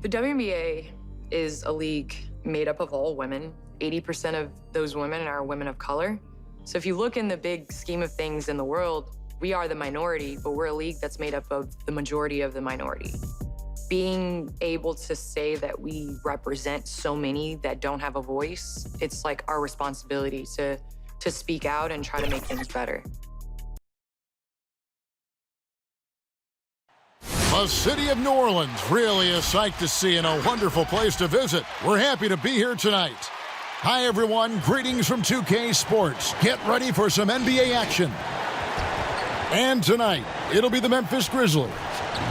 The WNBA is a league made up of all women. 80% of those women are women of color. So if you look in the big scheme of things in the world, we are the minority, but we're a league that's made up of the majority of the minority. Being able to say that we represent so many that don't have a voice, it's like our responsibility to speak out and try to make things better. The city of New Orleans, really a sight to see and a wonderful place to visit. We're happy to be here tonight. Hi, everyone. Greetings from 2K Sports. Get ready for some NBA action. And tonight, it'll be the Memphis Grizzlies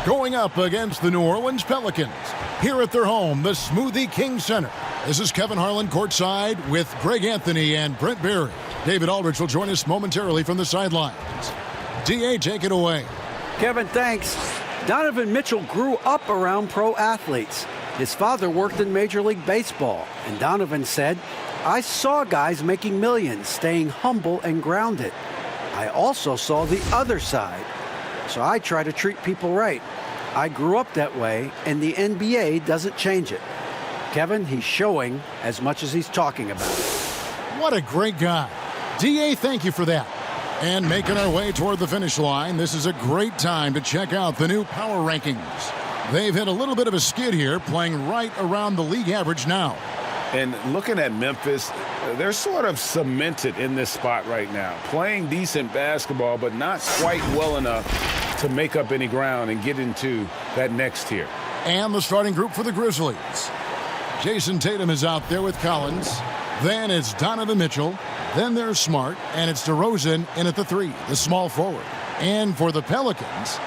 going up against the New Orleans Pelicans here at their home, the Smoothie King Center. This is Kevin Harlan courtside with Greg Anthony and Brent Berry. David Aldridge will join us momentarily from the sidelines. DA, take it away. Kevin, thanks. Donovan Mitchell grew up around pro athletes. His father worked in Major League Baseball, and Donovan said, "I saw guys making millions, staying humble and grounded. I also saw the other side, so I try to treat people right. I grew up that way, and the NBA doesn't change it." Kevin, he's showing as much as he's talking about it. What a great guy. DA, thank you for that. And making our way toward the finish line, this is a great time to check out the new power rankings. They've hit a little bit of a skid here, playing right around the league average now. And looking at Memphis, they're sort of cemented in this spot right now, playing decent basketball, but not quite well enough to make up any ground and get into that next tier. And the starting group for the Grizzlies. Jason Tatum is out there with Collins. Then it's Donovan Mitchell. Then there's Smart, and it's DeRozan in at the 3, the small forward. And for the Pelicans,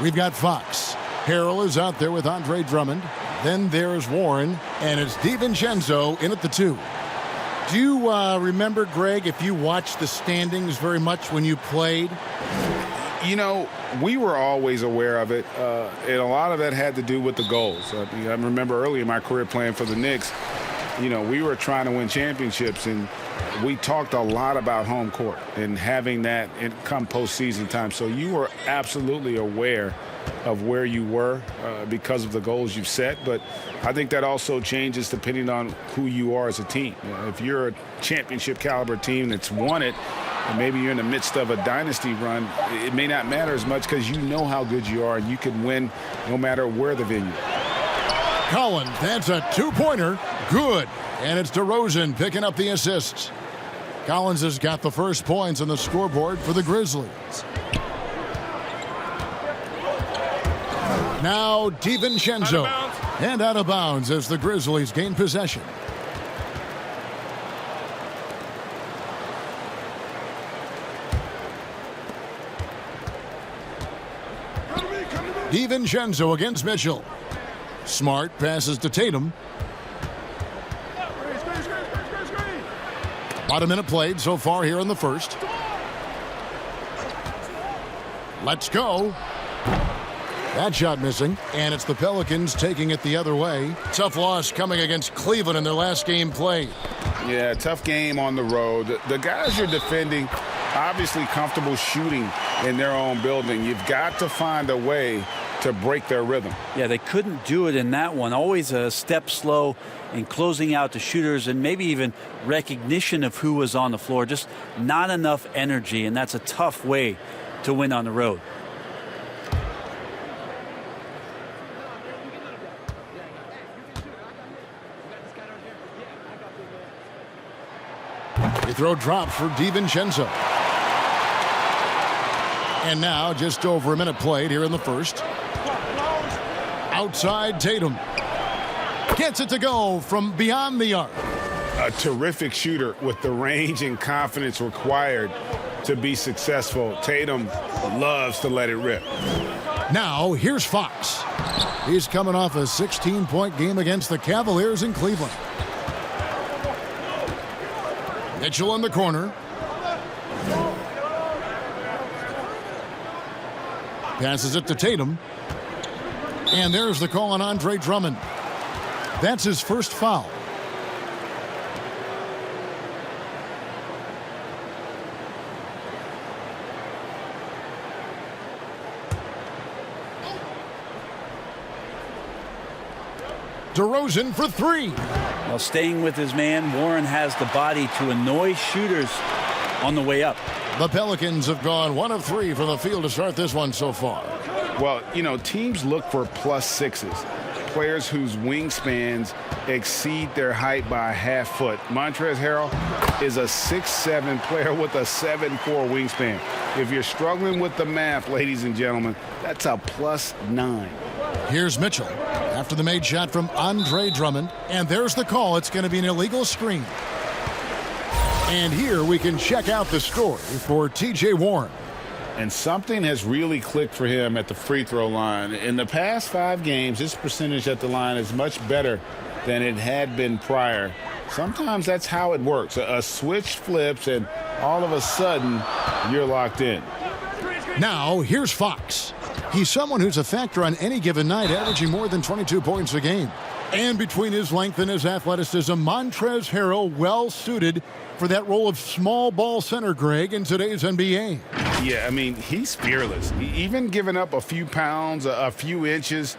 we've got Fox. Harrell is out there with Andre Drummond. Then there's Warren, and it's DiVincenzo in at the 2. Do you remember, Greg, if you watched the standings very much when you played? You know, we were always aware of it, and a lot of that had to do with the goals. I remember early in my career playing for the Knicks, you know, we were trying to win championships, and we talked a lot about home court and having that come postseason time. So you were absolutely aware of where you were because of the goals you've set. But I think that also changes depending on who you are as a team. You know, if you're a championship caliber team that's won it, and maybe you're in the midst of a dynasty run, it may not matter as much because you know how good you are and you can win no matter where the venue. Collins, that's a 2-pointer. Good. And it's DeRozan picking up the assists. Collins has got the first points on the scoreboard for the Grizzlies. Now DiVincenzo. And out of bounds as the Grizzlies gain possession. DiVincenzo against Mitchell. Smart passes to Tatum. About a minute played so far here in the first. Let's go. That shot missing, and it's the Pelicans taking it the other way. Tough loss coming against Cleveland in their last game played. Yeah, tough game on the road. The guys you're defending, obviously comfortable shooting in their own building. You've got to find a way to break their rhythm. Yeah, they couldn't do it in that one. Always a step slow in closing out the shooters and maybe even recognition of who was on the floor. Just not enough energy, and that's a tough way to win on the road. They throw drops for DiVincenzo. And now just over a minute played here in the first. Outside Tatum. Gets it to go from beyond the arc. A terrific shooter with the range and confidence required to be successful. Tatum loves to let it rip. Now here's Fox. He's coming off a 16-point game against the Cavaliers in Cleveland. Mitchell in the corner. Passes it to Tatum. And there's the call on Andre Drummond. That's his first foul. DeRozan for three. Well, staying with his man, Warren has the body to annoy shooters on the way up. The Pelicans have gone 1 of 3 from the field to start this one so far. Well, you know, teams look for +6s, players whose wingspans exceed their height by a half foot. Montrezl Harrell is a 6'7" player with a 7'4" wingspan. If you're struggling with the math, ladies and gentlemen, that's a +9. Here's Mitchell after the made shot from Andre Drummond. And there's the call. It's going to be an illegal screen. And here we can check out the score for T.J. Warren. And something has really clicked for him at the free throw line. In the past 5 games, his percentage at the line is much better than it had been prior. Sometimes that's how it works. A switch flips, and all of a sudden, you're locked in. Now, here's Fox. He's someone who's a factor on any given night, averaging more than 22 points a game. And between his length and his athleticism, Montrezl Harrell well-suited for that role of small ball center, Greg, in today's NBA. Yeah, I mean, he's fearless. Even giving up a few pounds, a few inches,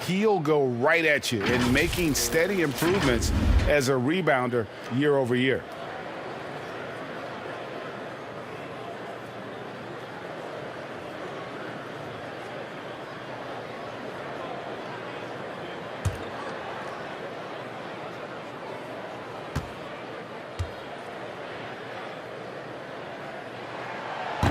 he'll go right at you and making steady improvements as a rebounder year over year.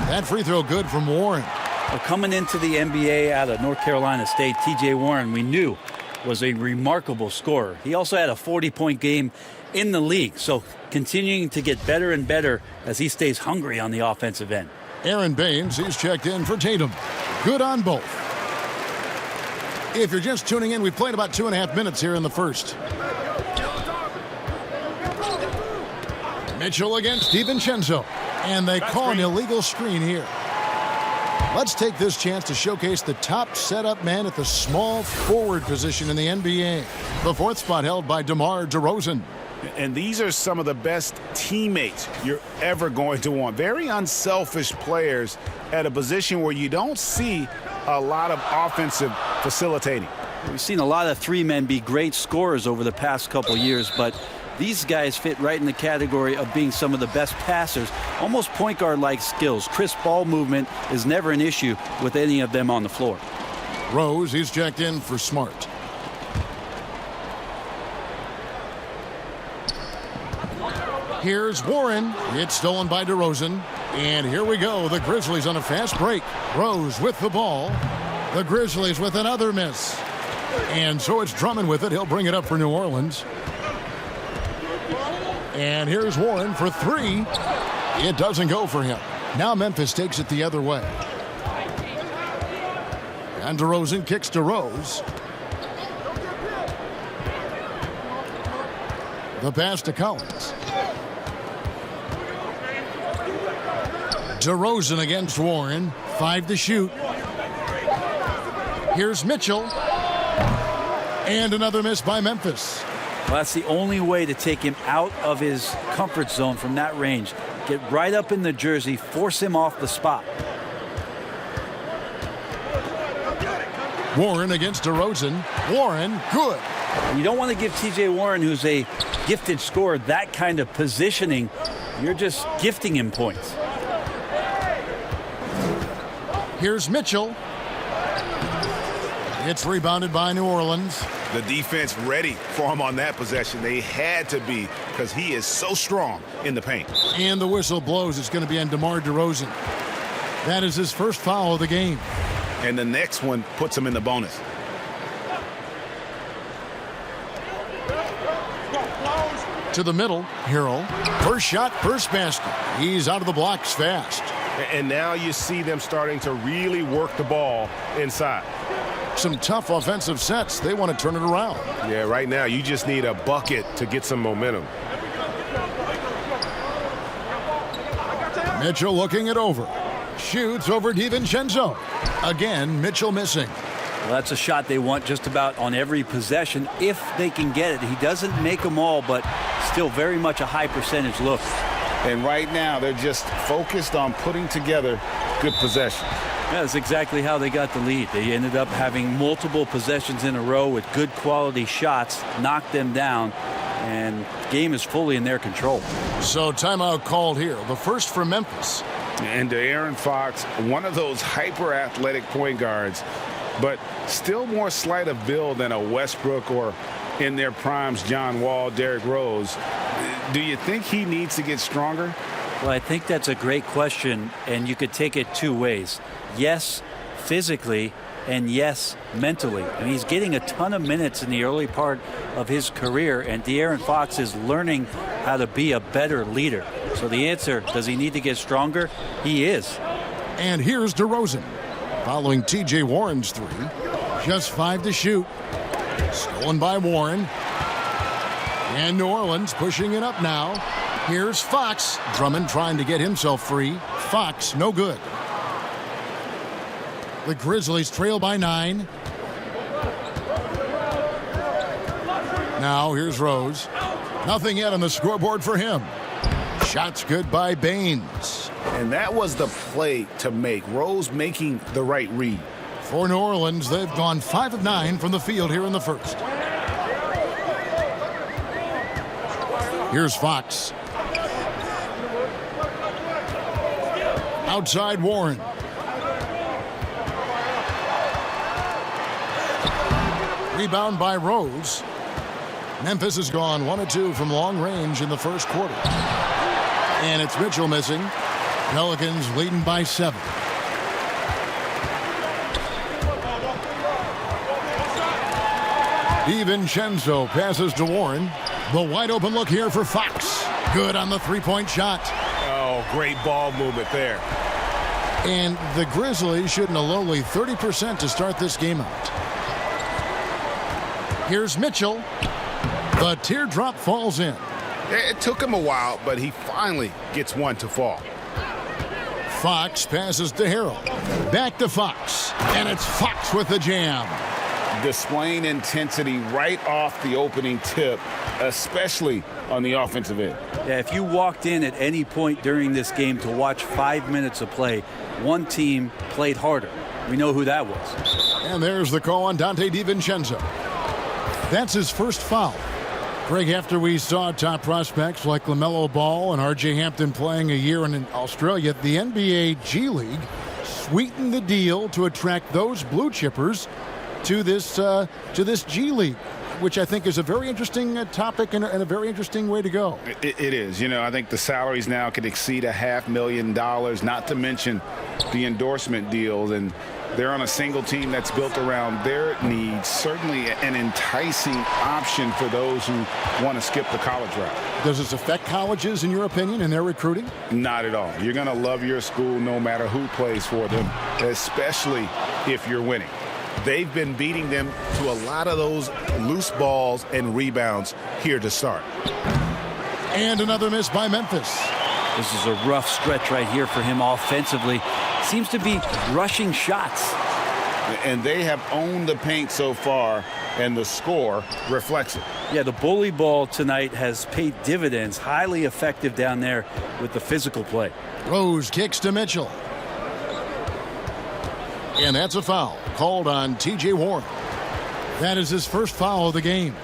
That free throw good from Warren. Well, coming into the NBA out of North Carolina State, T.J. Warren, we knew, was a remarkable scorer. He also had a 40-point game in the league, so continuing to get better and better as he stays hungry on the offensive end. Aaron Baines, he's checked in for Tatum. Good on both. If you're just tuning in, we've played about 2.5 minutes here in the first. Mitchell against DiVincenzo. And they call an illegal screen here. Let's take this chance to showcase the top setup man at the small forward position in the NBA. The 4th spot held by DeMar DeRozan. And these are some of the best teammates you're ever going to want. Very unselfish players at a position where you don't see a lot of offensive facilitating. We've seen a lot of 3 men be great scorers over the past couple years, but these guys fit right in the category of being some of the best passers, almost point guard-like skills. Crisp ball movement is never an issue with any of them on the floor. Rose, he's checked in for Smart. Here's Warren. It's stolen by DeRozan. And here we go. The Grizzlies on a fast break. Rose with the ball. The Grizzlies with another miss. And so it's Drummond with it. He'll bring it up for New Orleans. And here's Warren for 3. It doesn't go for him. Now Memphis takes it the other way. And DeRozan kicks to Rose. The pass to Collins. DeRozan against Warren. 5 to shoot. Here's Mitchell. And another miss by Memphis. Well, that's the only way to take him out of his comfort zone from that range. Get right up in the jersey, force him off the spot. Warren against DeRozan. Warren, good. You don't want to give T.J. Warren, who's a gifted scorer, that kind of positioning. You're just gifting him points. Here's Mitchell. It's rebounded by New Orleans. The defense ready for him on that possession. They had to be, because he is so strong in the paint. And the whistle blows. It's going to be on DeMar DeRozan. That is his first foul of the game. And the next one puts him in the bonus. To the middle, Harrell. First shot, first basket. He's out of the blocks fast. And now you see them starting to really work the ball inside. Some tough offensive sets. They want to turn it around. Yeah, right now you just need a bucket to get some momentum. Mitchell looking it over. Shoots over DiVincenzo. Again, Mitchell missing. Well, that's a shot they want just about on every possession if they can get it. He doesn't make them all, but still very much a high percentage look. And right now, they're just focused on putting together good possessions. That's exactly how they got the lead. They ended up having multiple possessions in a row with good quality shots, knocked them down, and the game is fully in their control. So timeout called here, the first for Memphis. And De'Aaron Fox, one of those hyper-athletic point guards, but still more slight of build than a Westbrook or, in their primes, John Wall, Derrick Rose. Do you think he needs to get stronger? Well, I think that's a great question, and you could take it two ways. Yes, physically, and yes, mentally. I mean, he's getting a ton of minutes in the early part of his career, and De'Aaron Fox is learning how to be a better leader. So the answer, does he need to get stronger? He is. And here's DeRozan. Following T.J. Warren's three. Just 5 to shoot. Stolen by Warren. And New Orleans pushing it up now. Here's Fox. Drummond trying to get himself free. Fox, no good. The Grizzlies trail by 9. Now here's Rose. Nothing yet on the scoreboard for him. Shots good by Baines. And that was the play to make. Rose making the right read. For New Orleans, they've gone 5 of 9 from the field here in the first. Here's Fox. Outside Warren. Rebound by Rose. Memphis has gone 1 of 2 from long range in the first quarter. And it's Mitchell missing. Pelicans leading by 7. DiVincenzo passes to Warren. The wide open look here for Fox. Good on the three-point shot. Oh, great ball movement there. And the Grizzlies shooting a lowly 30% to start this game out. Here's Mitchell. The teardrop falls in. It took him a while, but he finally gets one to fall. Fox passes to Harrell. Back to Fox. And it's Fox with the jam. Displaying intensity right off the opening tip, especially on the offensive end. Yeah, if you walked in at any point during this game to watch 5 minutes of play, one team played harder. We know who that was. And there's the call on Dante DiVincenzo. That's his first foul. Greg, after we saw top prospects like LaMelo Ball and R.J. Hampton playing a year in Australia, the NBA G League sweetened the deal to attract those blue chippers to this G League, which I think is a very interesting topic and a very interesting way to go. It is. You know, I think the salaries now could exceed $500,000, not to mention the endorsement deals, and they're on a single team that's built around their needs. Certainly an enticing option for those who want to skip the college route. Does this affect colleges, in your opinion, in their recruiting? Not at all. You're going to love your school no matter who plays for them, especially if you're winning. They've been beating them to a lot of those loose balls and rebounds here to start. And another miss by Memphis. This is a rough stretch right here for him offensively. Seems to be rushing shots. And they have owned the paint so far, and the score reflects it. Yeah, the bully ball tonight has paid dividends. Highly effective down there with the physical play. Rose kicks to Mitchell. And that's a foul called on T.J. Warren. That is his first foul of the game.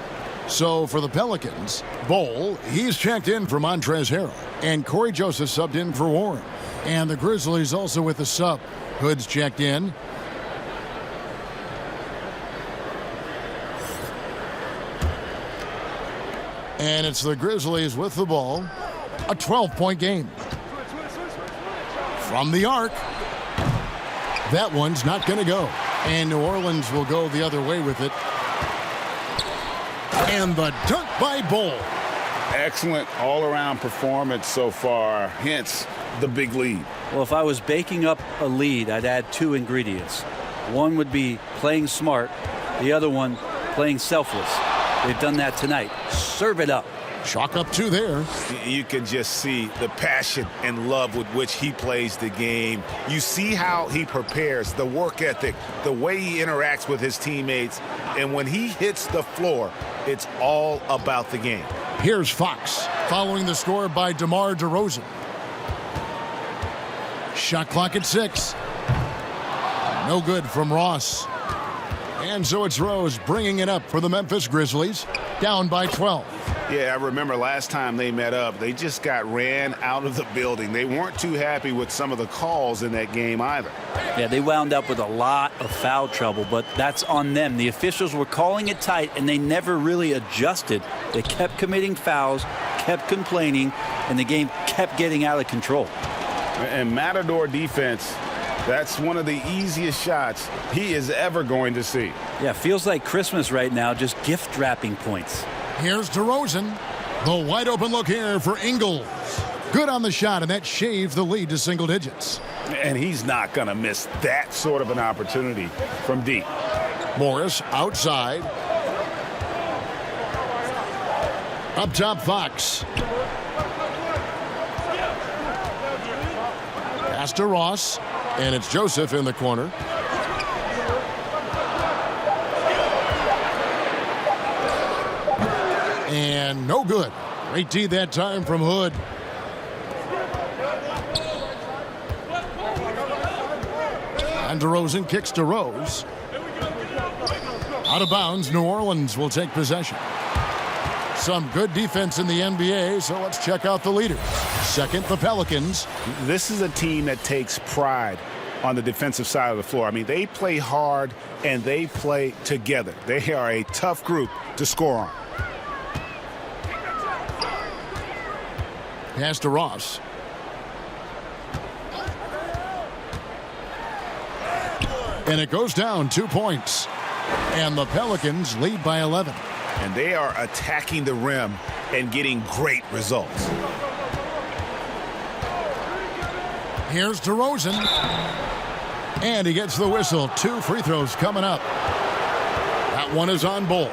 So for the Pelicans, Bol, he's checked in for Montrezl Harrell. And Corey Joseph subbed in for Warren. And the Grizzlies also with a sub. Hood's checked in. And it's the Grizzlies with the ball. A 12-point game. From the arc. That one's not going to go. And New Orleans will go the other way with it. And the dunk by Bol. Excellent all-around performance so far, hence the big lead. Well, if I was baking up a lead, I'd add 2 ingredients. One would be playing smart. The other one, playing selfless. They've done that tonight. Serve it up. Chalk up 2 there. You can just see the passion and love with which he plays the game. You see how he prepares, the work ethic, the way he interacts with his teammates. And when he hits the floor, it's all about the game. Here's Fox, following the score by DeMar DeRozan. Shot clock at 6. No good from Ross. And so it's Rose bringing it up for the Memphis Grizzlies, down by 12. Yeah, I remember last time they met up, they just got ran out of the building. They weren't too happy with some of the calls in that game either. Yeah, they wound up with a lot of foul trouble, but that's on them. The officials were calling it tight, and they never really adjusted. They kept committing fouls, kept complaining, and the game kept getting out of control. And Matador defense, that's one of the easiest shots he is ever going to see. Yeah, feels like Christmas right now, just gift wrapping points. Here's DeRozan. The wide open look here for Ingles. Good on the shot, and that shaves the lead to single digits. And he's not going to miss that sort of an opportunity from deep. Morris outside. Up top, Fox. Pass to Ross, and it's Joseph in the corner. And no good. Great D that time from Hood. And DeRozan kicks to Rose. Out of bounds, New Orleans will take possession. Some good defense in the NBA, so let's check out the leaders. Second, the Pelicans. This is a team that takes pride on the defensive side of the floor. I mean, they play hard and they play together. They are a tough group to score on. Pass to Ross. And it goes down 2 points. And the Pelicans lead by 11. And they are attacking the rim and getting great results. Here's DeRozan. And he gets the whistle. 2 free throws coming up. That one is on Bull.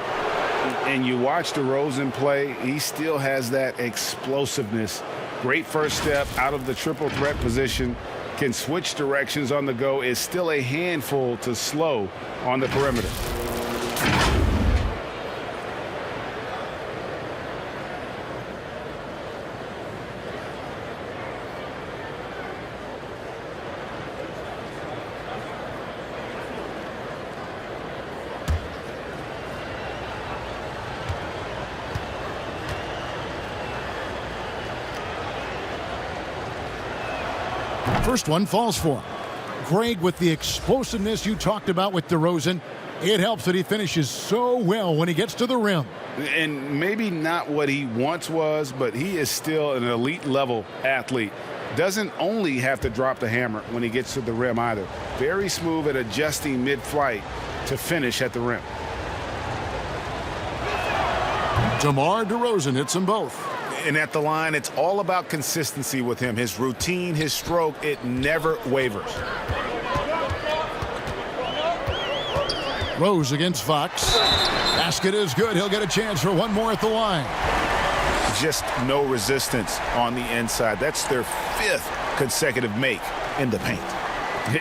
And you watch DeRozan play, he still has that explosiveness. Great first step out of the triple threat position. Can switch directions on the go. Is still a handful to slow on the perimeter. First one falls for him. Greg, with the explosiveness you talked about with DeRozan, it helps that he finishes so well when he gets to the rim. And maybe not what he once was, but he is still an elite level athlete. Doesn't only have to drop the hammer when he gets to the rim either. Very smooth at adjusting mid-flight to finish at the rim. DeMar DeRozan hits them both. And at the line, it's all about consistency with him. His routine, his stroke, it never wavers. Rose against Fox. Basket is good. He'll get a chance for one more at the line. Just no resistance on the inside. That's their 5th consecutive make in the paint.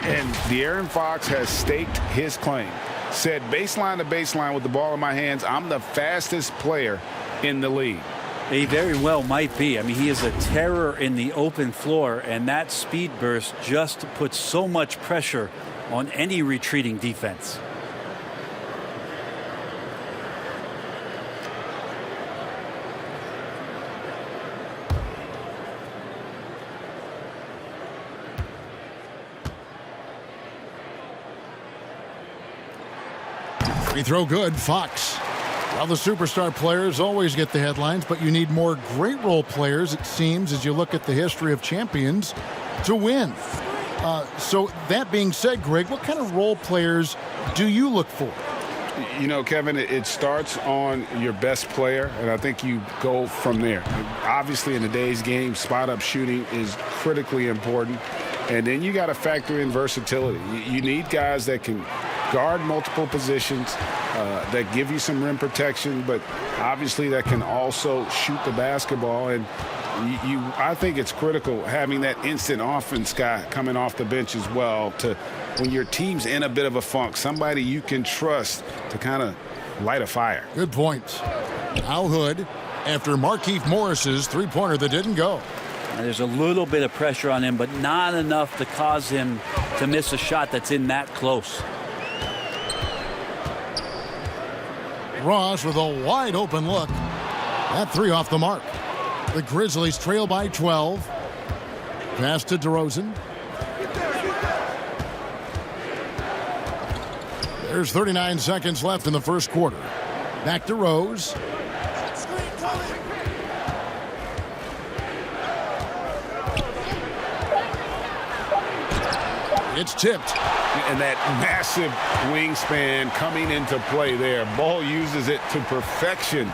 And De'Aaron Fox has staked his claim. Said baseline to baseline with the ball in my hands, I'm the fastest player in the league. He very well might be. I mean, he is a terror in the open floor, and that speed burst just puts so much pressure on any retreating defense. Free throw good, Fox. Well, the superstar players always get the headlines, but you need more great role players, it seems, as you look at the history of champions, to win. So that being said, Greg, what kind of role players do you look for? You know, Kevin, it starts on your best player, and I think you go from there. Obviously, in today's game, spot-up shooting is critically important, and then you got to factor in versatility. You need guys that can guard multiple positions, that give you some rim protection, but obviously that can also shoot the basketball. And I think it's critical having that instant offense guy coming off the bench as well, to when your team's in a bit of a funk, somebody you can trust to kind of light a fire. Good point. Now Hood. after Markieff Morris's three-pointer that didn't go. There's a little bit of pressure on him, but not enough to cause him to miss a shot that's in that close. Ross with a wide open look. That three off the mark. The Grizzlies trail by 12. Pass to DeRozan. There's 39 seconds left in the first quarter. Back to Rose. It's tipped. And that massive wingspan coming into play there. Ball uses it to perfection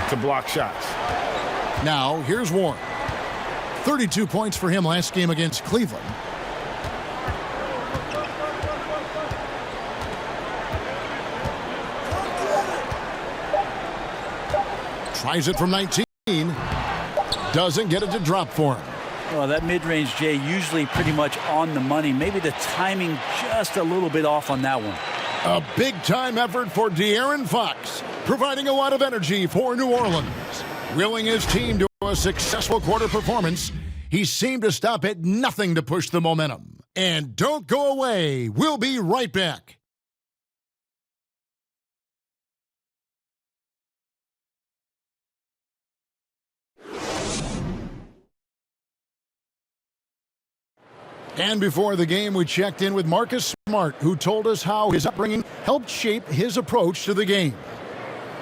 to block shots. Now, here's Warren. 32 points for him last game against Cleveland. Tries it from 19. Doesn't get it to drop for him. Well, that mid-range, Jay, usually pretty much on the money. Maybe the timing just a little bit off on that one. A big-time effort for De'Aaron Fox, providing a lot of energy for New Orleans. Willing his team to a successful quarter performance, he seemed to stop at nothing to push the momentum. And don't go away. We'll be right back. And before the game, we checked in with Marcus Smart, who told us how his upbringing helped shape his approach to the game.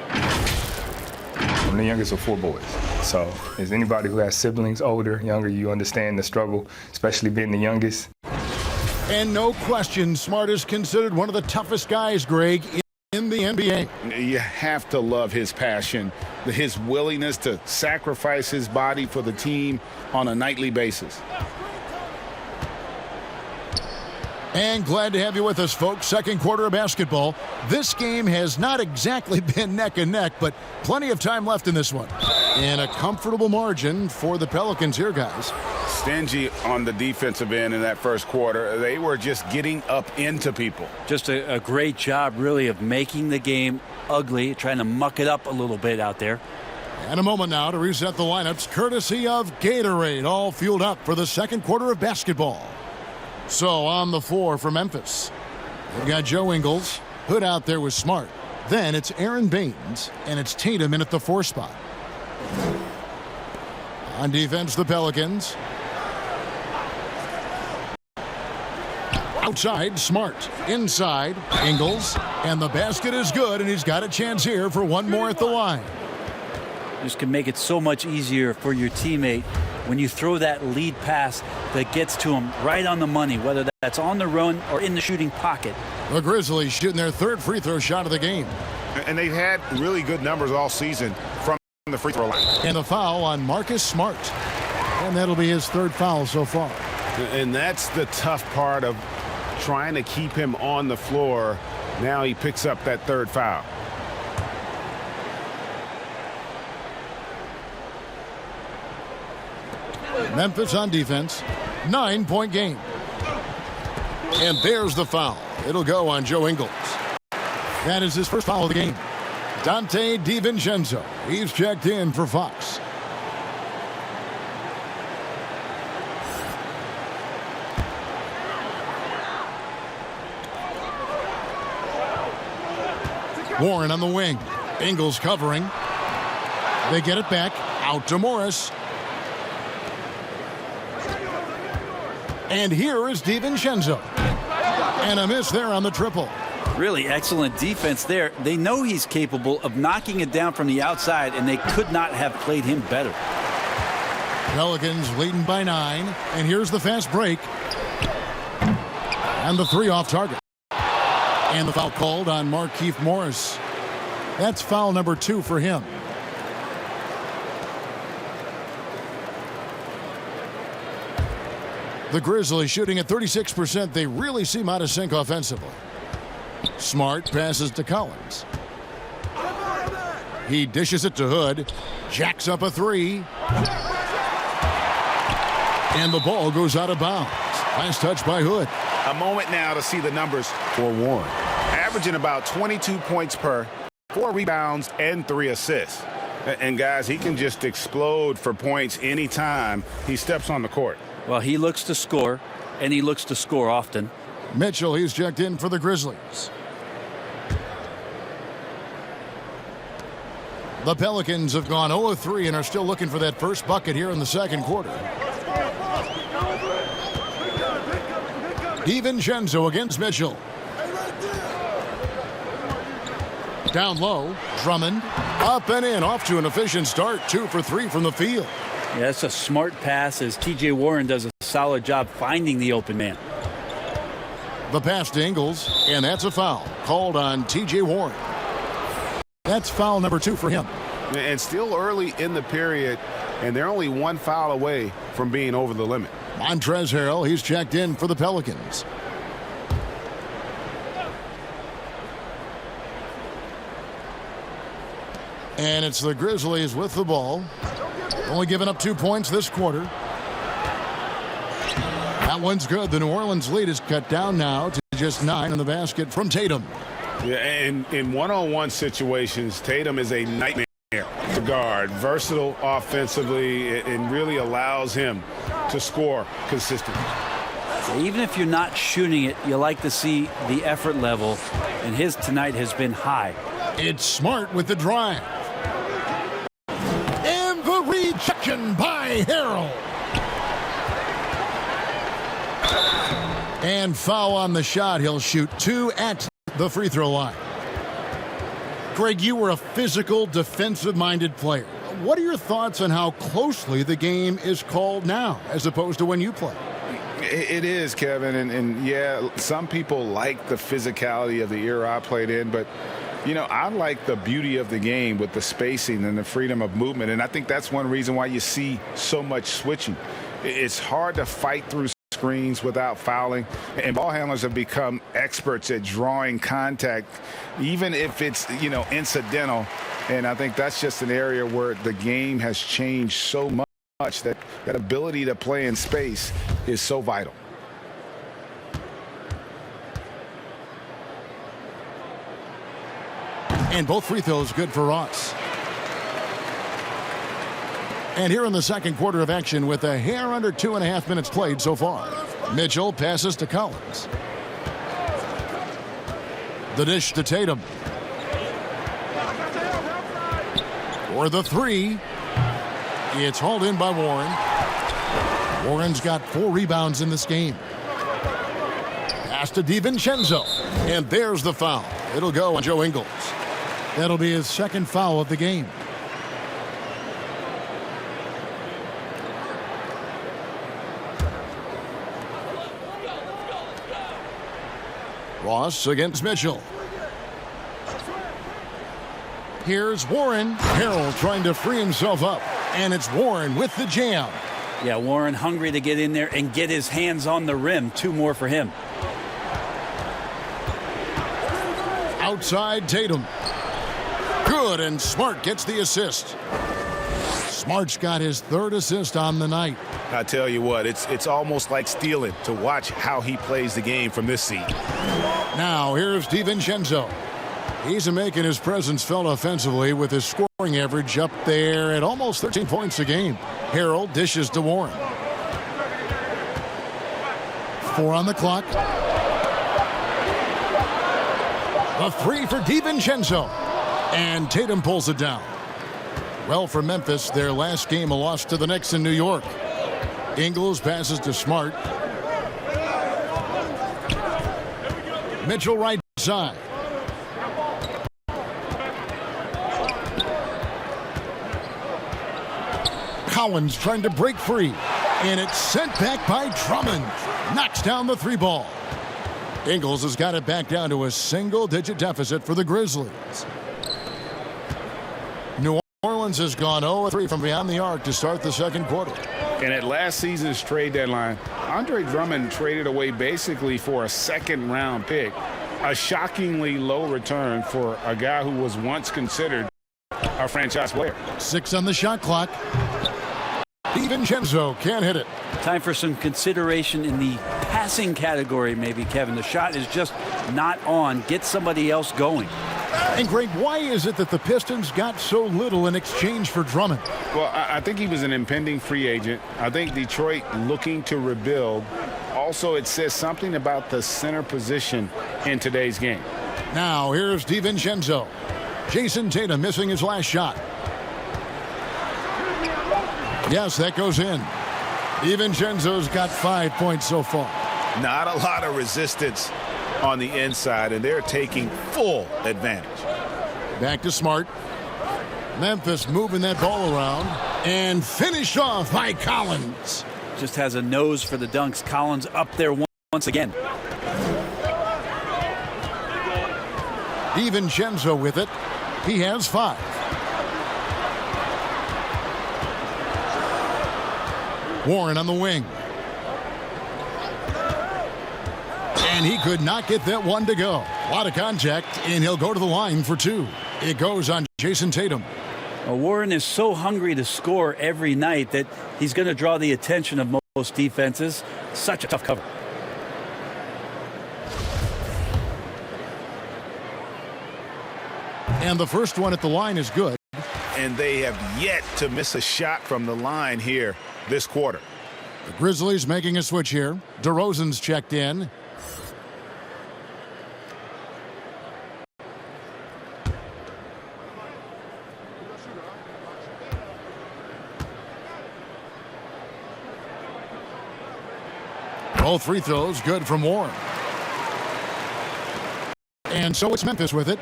I'm the youngest of 4 boys. So as anybody who has siblings, older, younger, you understand the struggle, especially being the youngest. And no question, Smart is considered one of the toughest guys, Greg, in the NBA. You have to love his passion, his willingness to sacrifice his body for the team on a nightly basis. And glad to have you with us, folks. Second quarter of basketball. This game has not exactly been neck and neck, but plenty of time left in this one. And a comfortable margin for the Pelicans here, guys. Stingy on the defensive end in that first quarter. They were just getting up into people. Just a great job, really, of making the game ugly, trying to muck it up a little bit out there. And a moment now to reset the lineups, courtesy of Gatorade, all fueled up for the second quarter of basketball. So on the floor for Memphis, we've got Joe Ingles, Hood out there with Smart. Then it's Aaron Baines, and it's Tatum in at the 4 spot. On defense, the Pelicans. Outside, Smart. Inside, Ingles. And the basket is good, and he's got a chance here for one more at the line. This can make it so much easier for your teammate when you throw that lead pass that gets to him right on the money, whether that's on the run or in the shooting pocket. The Grizzlies shooting their 3rd free throw shot of the game. And they've had really good numbers all season from the free throw line. And the foul on Marcus Smart. And that'll be his 3rd foul so far. And that's the tough part of trying to keep him on the floor. Now he picks up that 3rd foul. Memphis on defense. 9-point game. And there's the foul. It'll go on Joe Ingles. That is his first foul of the game. Dante DiVincenzo. He's checked in for Fox. Warren on the wing. Ingles covering. They get it back. Out to Morris. And here is DiVincenzo. And a miss there on the triple. Really excellent defense there. They know he's capable of knocking it down from the outside, and they could not have played him better. Pelicans leading by 9. And here's the fast break. And the 3 off target. And the foul called on Markieff Morris. That's foul number 2 for him. The Grizzlies shooting at 36%. They really seem out of sync offensively. Smart passes to Collins. He dishes it to Hood. Jacks up a 3. And the ball goes out of bounds. Nice touch by Hood. A moment now to see the numbers for Warren. Averaging about 22 points per, 4 rebounds, and 3 assists. And guys, he can just explode for points anytime he steps on the court. Well, he looks to score, and he looks to score often. Mitchell, he's checked in for the Grizzlies. The Pelicans have gone 0-3 and are still looking for that first bucket here in the second quarter. DiVincenzo against Mitchell. Down low, Drummond. Up and in, off to an efficient start. 2 for 3 from the field. Yeah, that's a smart pass as T.J. Warren does a solid job finding the open man. The pass to Ingles, and that's a foul called on T.J. Warren. That's foul number 2 for him. And still early in the period, and they're only 1 foul away from being over the limit. Montrezl Harrell, he's checked in for the Pelicans. And it's the Grizzlies with the ball. Only giving up 2 points this quarter. That one's good. The New Orleans lead is cut down now to just 9 on the basket from Tatum. Yeah, and in one-on-one situations, Tatum is a nightmare to guard. Versatile offensively, and really allows him to score consistently. Even if you're not shooting it, you like to see the effort level, and his tonight has been high. It's Smart with the drive. And the rejection by Harrell. And foul on the shot. He'll shoot 2 at the free throw line. Greg, you were a physical, defensive-minded player. What are your thoughts on how closely the game is called now as opposed to when you play? It is, Kevin, and yeah, some people like the physicality of the era I played in, but you know, I like the beauty of the game with the spacing and the freedom of movement, and I think that's one reason why you see so much switching. It's hard to fight through screens without fouling, and ball handlers have become experts at drawing contact, even if it's, you know, incidental, and I think that's just an area where the game has changed so much that ability to play in space is so vital. And both free throws good for Ross. And here in the second quarter of action with a hair under 2.5 minutes played so far. Mitchell passes to Collins. The dish to Tatum. For the 3. It's hauled in by Warren. Warren's got 4 rebounds in this game. Pass to DiVincenzo. And there's the foul. It'll go on Joe Ingles. That'll be his second foul of the game. Ross against Mitchell. Here's Warren. Harrell trying to free himself up. And it's Warren with the jam. Yeah, Warren hungry to get in there and get his hands on the rim. 2 more for him. Outside Tatum. Good, and Smart gets the assist. Smart's got his 3rd assist on the night. I tell you what, it's almost like stealing to watch how he plays the game from this seat. Now here's DiVincenzo. He's making his presence felt offensively with his scoring average up there at almost 13 points a game. Harrell dishes to Warren. 4 on the clock. The 3 for DiVincenzo. And Tatum pulls it down. Well, for Memphis, their last game a loss to the Knicks in New York. Ingles passes to Smart. Mitchell right side. Collins trying to break free. And it's sent back by Drummond. Knocks down the 3 ball. Ingles has got it back down to a single-digit deficit for the Grizzlies. New Orleans has gone 0-3 from beyond the arc to start the second quarter. And at last season's trade deadline, Andre Drummond traded away basically for a second-round pick. A shockingly low return for a guy who was once considered a franchise player. 6 on the shot clock. DiVincenzo can't hit it. Time for some consideration in the passing category, maybe, Kevin. The shot is just not on. Get somebody else going. And Greg, why is it that the Pistons got so little in exchange for Drummond? Well, I think he was an impending free agent. I think Detroit looking to rebuild. Also, it says something about the center position in today's game. Now, here's DiVincenzo. Jason Tatum missing his last shot. Yes, that goes in. DiVincenzo's got 5 points so far. Not a lot of resistance on the inside, and they're taking full advantage. Back to Smart. Memphis moving that ball around and finished off by Collins. Just has a nose for the dunks. Collins up there once again. DiVincenzo with it. He has 5. Warren on the wing. And he could not get that one to go. A lot of contact, and he'll go to the line for 2. It goes on Jason Tatum. Well, Warren is so hungry to score every night that he's going to draw the attention of most defenses. Such a tough cover. And the first one at the line is good. And they have yet to miss a shot from the line here this quarter. The Grizzlies making a switch here. DeRozan's checked in. Both free throws good from Warren. And so it's Memphis with it.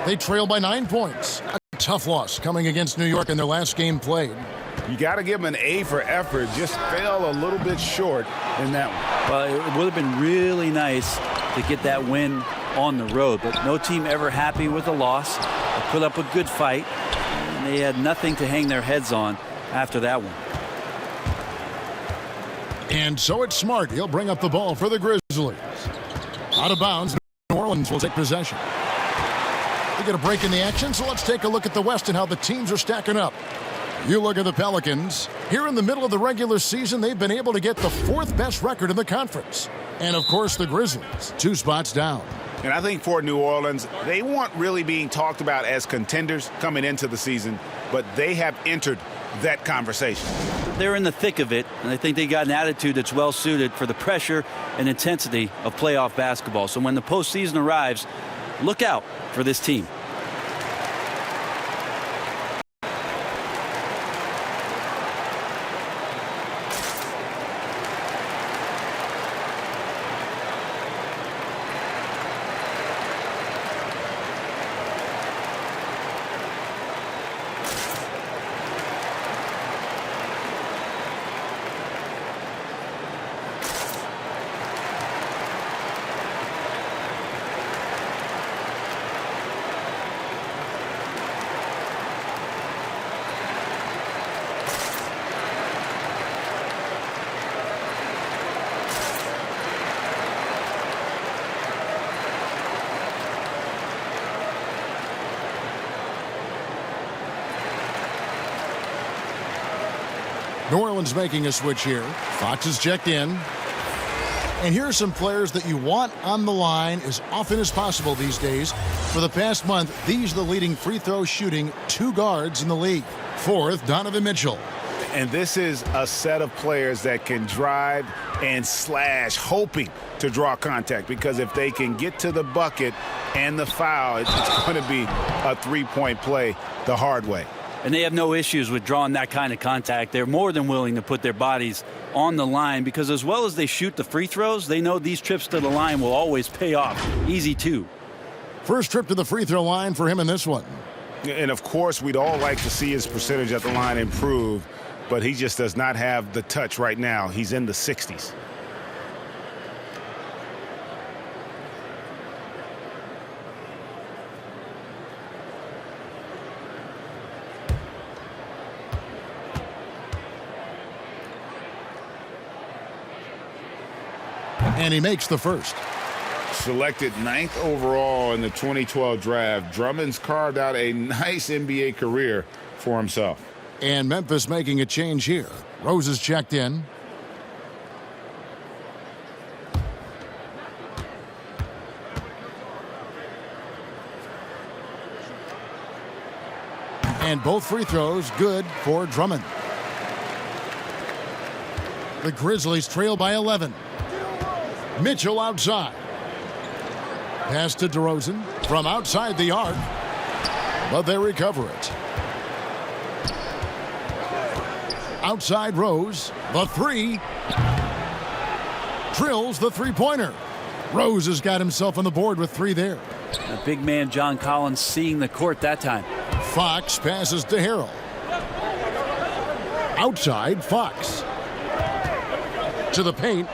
They trail by 9 points. A tough loss coming against New York in their last game played. You got to give them an A for effort. Just fell a little bit short in that one. Well, it would have been really nice to get that win on the road, but no team ever happy with a loss. They put up a good fight, and they had nothing to hang their heads on after that one. And so it's Smart. He'll bring up the ball for the Grizzlies. Out of bounds, New Orleans will take possession. We get a break in the action, so let's take a look at the West and how the teams are stacking up. You look at the Pelicans. Here in the middle of the regular season, they've been able to get the 4th best record in the conference. And, of course, the Grizzlies, 2 spots down. And I think for New Orleans, they weren't really being talked about as contenders coming into the season, but they have entered that conversation. They're in the thick of it, and I think they got an attitude that's well suited for the pressure and intensity of playoff basketball. So when the postseason arrives, look out for this team. New Orleans making a switch here. Fox is checked in. And here are some players that you want on the line as often as possible these days. For the past month, these are the leading free throw shooting 2 guards in the league. 4th, Donovan Mitchell. And this is a set of players that can drive and slash, hoping to draw contact, because if they can get to the bucket and the foul, it's going to be a 3-point play the hard way. And they have no issues with drawing that kind of contact. They're more than willing to put their bodies on the line because as well as they shoot the free throws, they know these trips to the line will always pay off. Easy too. First trip to the free throw line for him in this one. And, of course, we'd all like to see his percentage at the line improve, but he just does not have the touch right now. He's in the 60s. And he makes the first. Selected 9th overall in the 2012 draft, Drummond's carved out a nice NBA career for himself. And Memphis making a change here. Rose is checked in. And both free throws good for Drummond. The Grizzlies trail by 11. Mitchell outside. Pass to DeRozan from outside the arc, but they recover it. Outside Rose, the three. Drills the three-pointer. Rose has got himself on the board with 3 there. The big man John Collins seeing the court that time. Fox passes to Harrell. Outside, Fox. To the paint.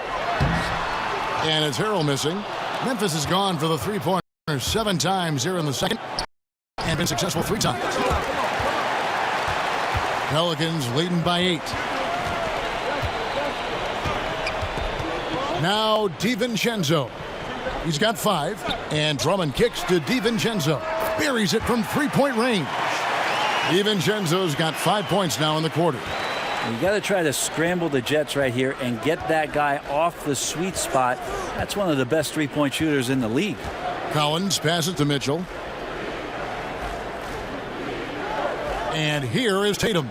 And it's Harrell missing. Memphis has gone for the three-pointer 7 times here in the second and been successful 3 times. Pelicans leading by 8. Now DiVincenzo. He's got 5. And Drummond kicks to DiVincenzo. Buries it from 3-point range. DiVincenzo's got 5 points now in the quarter. You got to try to scramble the Jets right here and get that guy off the sweet spot. That's one of the best 3-point shooters in the league. Collins passes to Mitchell. And here is Tatum.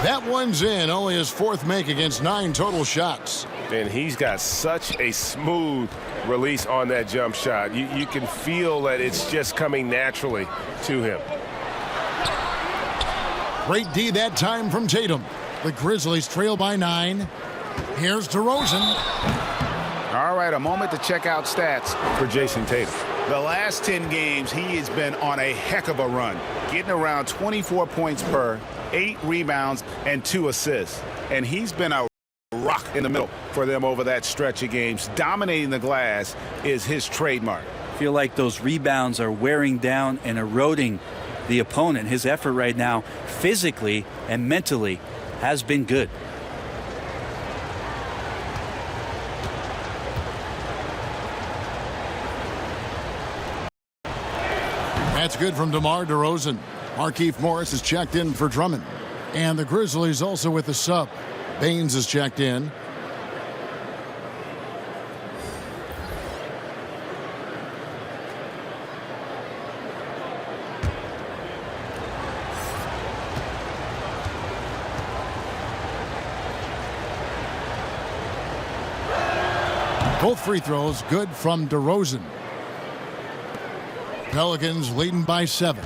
That one's in, only his 4th make against 9 total shots. And he's got such a smooth release on that jump shot. You can feel that it's just coming naturally to him. Great D that time from Tatum. The Grizzlies trail by 9. Here's DeRozan. All right, a moment to check out stats for Jason Tatum. The last 10 games, he has been on a heck of a run, getting around 24 points per, 8 rebounds, and 2 assists. And he's been a rock in the middle for them over that stretch of games. Dominating the glass is his trademark. I feel like those rebounds are wearing down and eroding the opponent. His effort right now, physically and mentally, has been good. That's good from DeMar DeRozan. Markieff Morris is checked in for Drummond. And the Grizzlies also with the sub. Baines is checked in. Both free throws good from DeRozan. Pelicans leading by 7.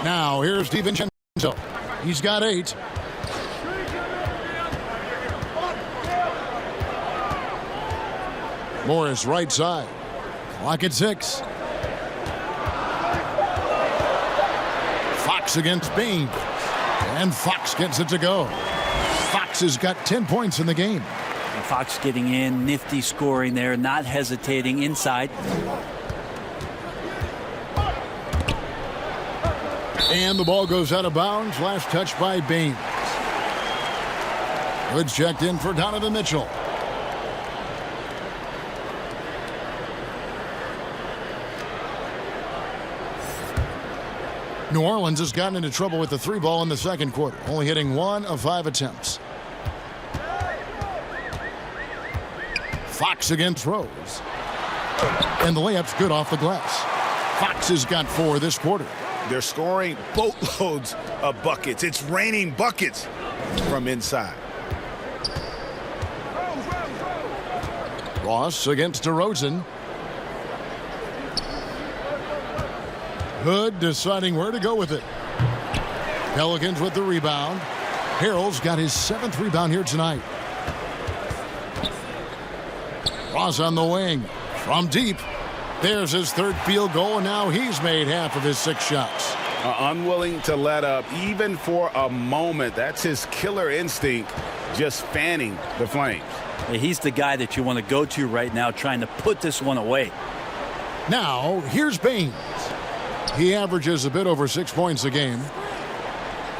Now here's DiVincenzo. He's got 8. Morris right side. Clock at 6. Fox against Baines. And Fox gets it to go. Fox has got 10 points in the game. And Fox getting in, nifty scoring there, not hesitating inside. And the ball goes out of bounds. Last touch by Baines. Good checked in for Donovan Mitchell. New Orleans has gotten into trouble with the 3 ball in the second quarter, only hitting 1 of 5 attempts. Fox against Rose. And the layup's good off the glass. Fox has got 4 this quarter. They're scoring boatloads of buckets. It's raining buckets from inside. Ross against DeRozan. Hood deciding where to go with it. Pelicans with the rebound. Harrell's got his 7th rebound here tonight. Ross on the wing. From deep. There's his 3rd field goal, and now he's made half of his 6 shots. Unwilling to let up even for a moment. That's his killer instinct, just fanning the flames. He's the guy that you want to go to right now, trying to put this one away. Now, here's Baines. He averages a bit over 6 points a game.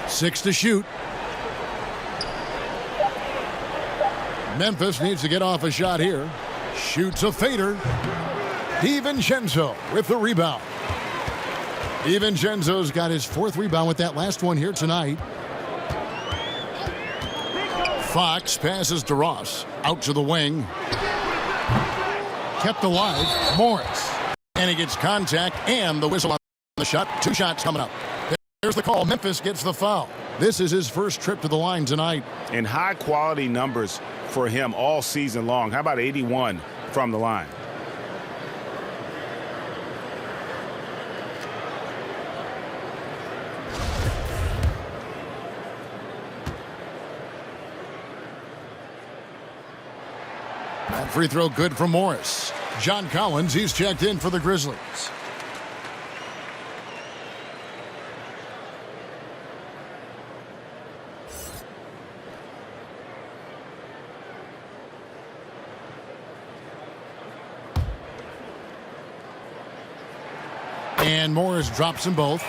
6 to shoot. Memphis needs to get off a shot here. Shoots a fader. DiVincenzo with the rebound. DiVincenzo's got his 4th rebound with that last one here tonight. Fox passes to Ross. Out to the wing. kept alive, Morris. And he gets contact and the whistle on the shot. 2 shots coming up. There's the call. Memphis gets the foul. This is his first trip to the line tonight. And high-quality numbers for him all season long. How about 81 from the line? That free throw good for Morris. John Collins, he's checked in for the Grizzlies. And Morris drops them both.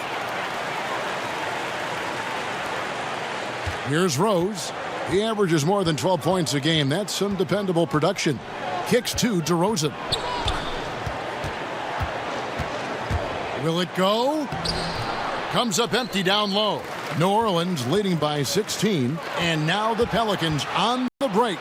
Here's Rose. He averages more than 12 points a game. That's some dependable production. Kicks to DeRozan. Will it go? Comes up empty down low. New Orleans leading by 16. And now the Pelicans on the break.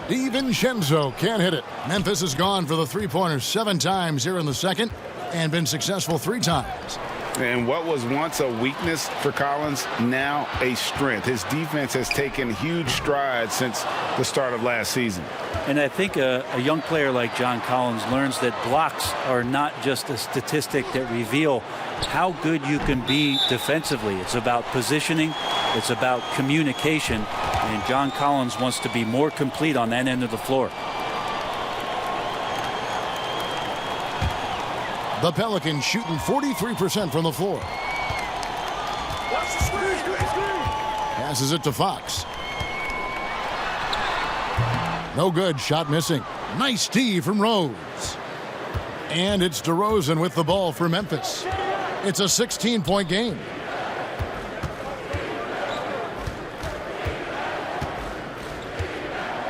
DiVincenzo can't hit it. Memphis has gone for the three-pointer 7 times here in the second and been successful 3 times. And what was once a weakness for Collins, now a strength. His defense has taken huge strides since the start of last season. And I think a young player like John Collins learns that blocks are not just a statistic that reveal how good you can be defensively. It's about positioning. It's about communication. And John Collins wants to be more complete on that end of the floor. The Pelicans shooting 43% from the floor. Passes it to Fox. No good. Shot missing. Nice D from Rose. And it's DeRozan with the ball for Memphis. It's a 16-point game.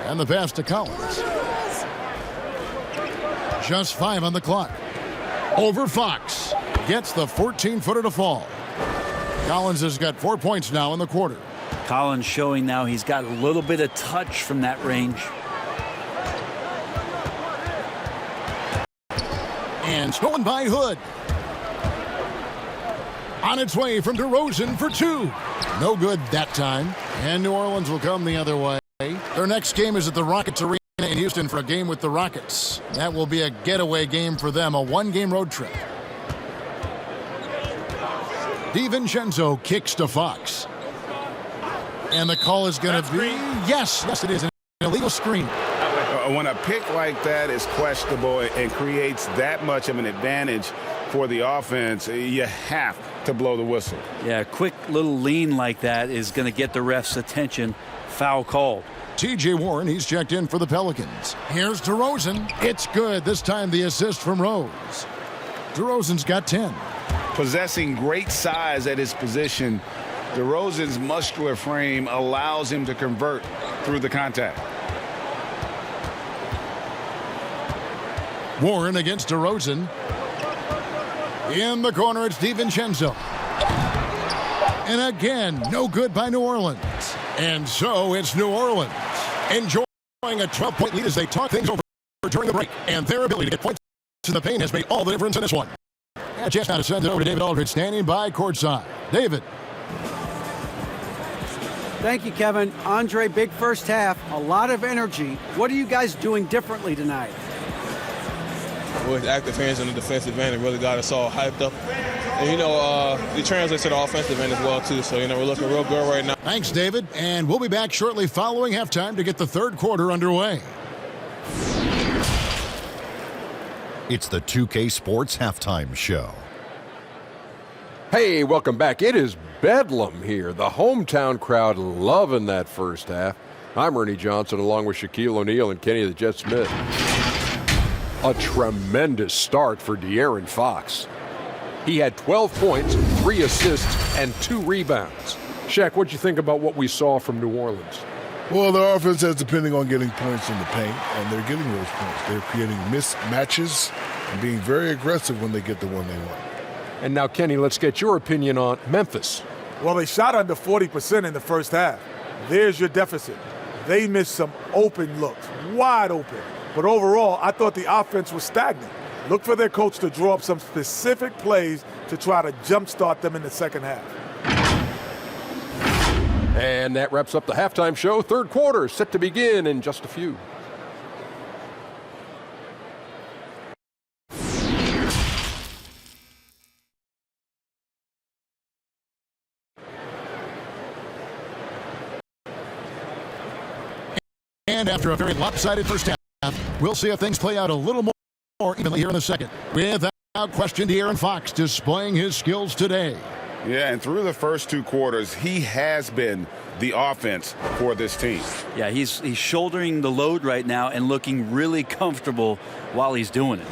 And the pass to Collins. Just 5 on the clock. Over Fox. Gets the 14-footer to fall. Collins has got 4 points now in the quarter. Collins showing now he's got a little bit of touch from that range. And stolen by Hood. On its way from DeRozan for 2. No good that time. And New Orleans will come the other way. Their next game is at the Rockets Arena in Houston for a game with the Rockets. That will be a getaway game for them, a 1-game road trip. DiVincenzo kicks to Fox. And the call is going to be, yes, it is, an illegal screen. When a pick like that is questionable and creates that much of an advantage for the offense, you have to blow the whistle. Yeah, a quick little lean like that is going to get the ref's attention. Foul called. T.J. Warren, he's checked in for the Pelicans. Here's DeRozan. It's good. This time the assist from Rose. DeRozan's got 10. Possessing great size at his position, DeRozan's muscular frame allows him to convert through the contact. Warren against DeRozan. In the corner, it's DiVincenzo. And again, no good by New Orleans. And so it's New Orleans enjoying a 12-point lead as they talk things over during the break. And their ability to get points in the paint has made all the difference in this one. And just now to send it over to David Aldridge, standing by courtside. David. Thank you, Kevin. Andre, big first half, a lot of energy. What are you guys doing differently tonight? With active hands on the defensive end, it really got us all hyped up. And, it translates to the offensive end as well, too. So, we're looking real good right now. Thanks, David. And we'll be back shortly following halftime to get the third quarter underway. It's the 2K Sports Halftime Show. Hey, welcome back. It is bedlam here. The hometown crowd loving that first half. I'm Ernie Johnson along with Shaquille O'Neal and Kenny the Jet Smith. A tremendous start for De'Aaron Fox. He had 12 points, 3 assists, and 2 rebounds. Shaq, what'd you think about what we saw from New Orleans? Well, their offense is depending on getting points in the paint, and they're getting those points. They're creating mismatches and being very aggressive when they get the one they want. And now, Kenny, let's get your opinion on Memphis. Well, they shot under 40% in the first half. There's your deficit. They missed some open looks, wide open. But overall, I thought the offense was stagnant. Look for their coach to draw up some specific plays to try to jumpstart them in the second half. And that wraps up the halftime show. Third quarter set to begin in just a few. And after a very lopsided first half, we'll see if things play out a little more evenly here in the second. Without question, De'Aaron Fox displaying his skills today. Yeah, and through the first two quarters, he has been the offense for this team. Yeah, he's shouldering the load right now and looking really comfortable while he's doing it.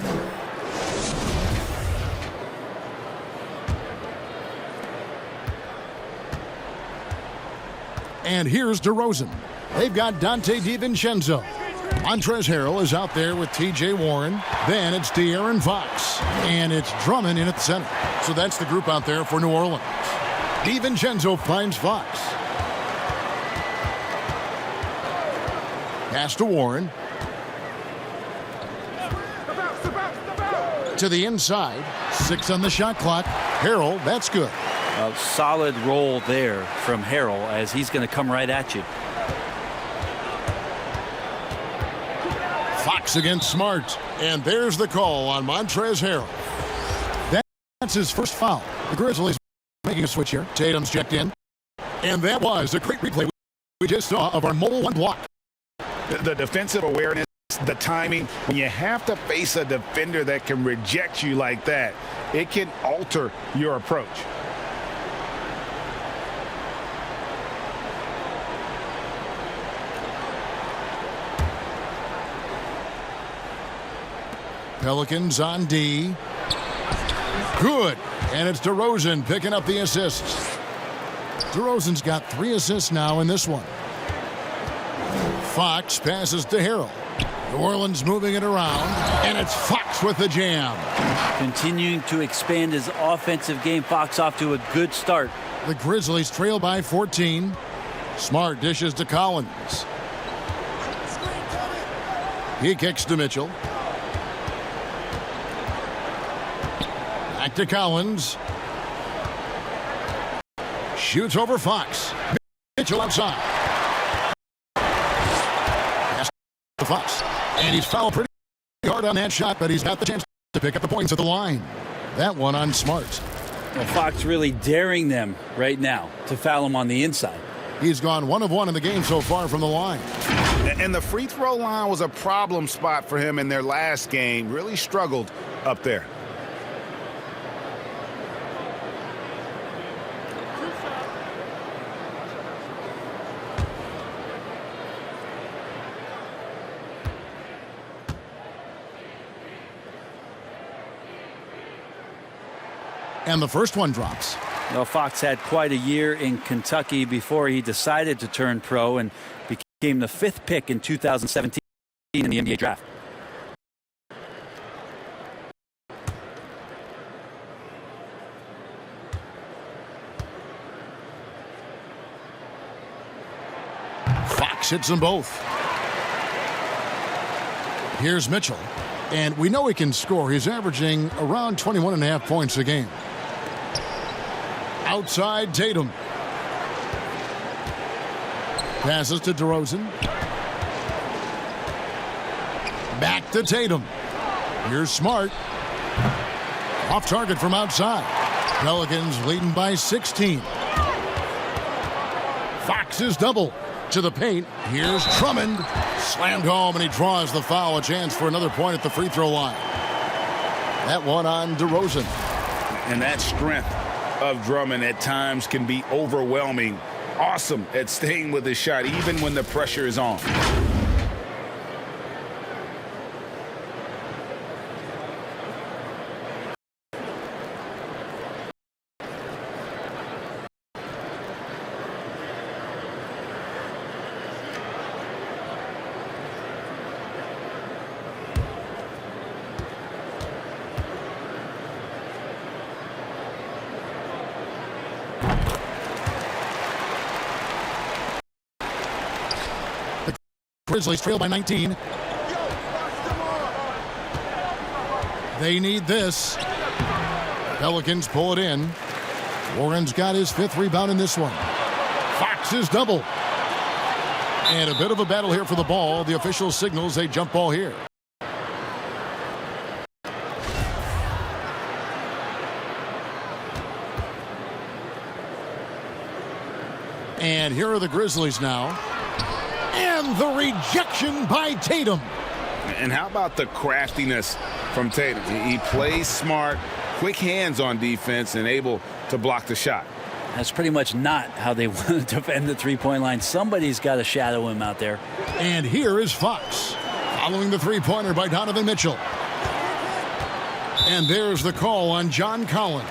And here's DeRozan. They've got Dante DiVincenzo. Montrezl Harrell is out there with T.J. Warren. Then it's De'Aaron Fox. And it's Drummond in at the center. So that's the group out there for New Orleans. DiVincenzo finds Fox. Pass to Warren. To the inside. 6 on the shot clock. Harrell, that's good. A solid roll there from Harrell as he's going to come right at you. Fox against Smart. And there's the call on Montrezl Harrell. That's his first foul. The Grizzlies making a switch here. Tatum's checked in. And that was a great replay we just saw of our mobile one block. The defensive awareness, the timing, when you have to face a defender that can reject you like that, it can alter your approach. Pelicans on D. Good. And it's DeRozan picking up the assists. DeRozan's got 3 assists now in this one. Fox passes to Harrell. New Orleans moving it around. And it's Fox with the jam. Continuing to expand his offensive game. Fox off to a good start. The Grizzlies trail by 14. Smart dishes to Collins. He kicks to Mitchell. Back to Collins. Shoots over Fox. Mitchell outside. Pass to Fox. And he's fouled pretty hard on that shot, but he's got the chance to pick up the points at the line. That one on Smart. Well, Fox really daring them right now to foul him on the inside. He's gone 1 of 1 in the game so far from the line. And the free throw line was a problem spot for him in their last game. Really struggled up there. And the first one drops. Well, Fox had quite a year in Kentucky before he decided to turn pro and became the 5th pick in 2017 in the NBA draft. Fox hits them both. Here's Mitchell. And we know he can score. He's averaging around 21.5 points a game. Outside Tatum. Passes to DeRozan. Back to Tatum. Here's Smart. Off target from outside. Pelicans leading by 16. Fox is double to the paint. Here's Drummond. Slammed home, and he draws the foul. A chance for another point at the free throw line. That one on DeRozan. And that strength of Drummond at times can be overwhelming. Awesome at staying with his shot, even when the pressure is on. Grizzlies trail by 19. They need this. Pelicans pull it in. Warren's got his 5th rebound in this one. Fox is double. And a bit of a battle here for the ball. The official signals a jump ball here. And here are the Grizzlies now. And the rejection by Tatum. And how about the craftiness from Tatum? He plays smart, quick hands on defense, and able to block the shot. That's pretty much not how they want to defend the three-point line. Somebody's got to shadow him out there. And here is Fox, following the three-pointer by Donovan Mitchell. And there's the call on John Collins.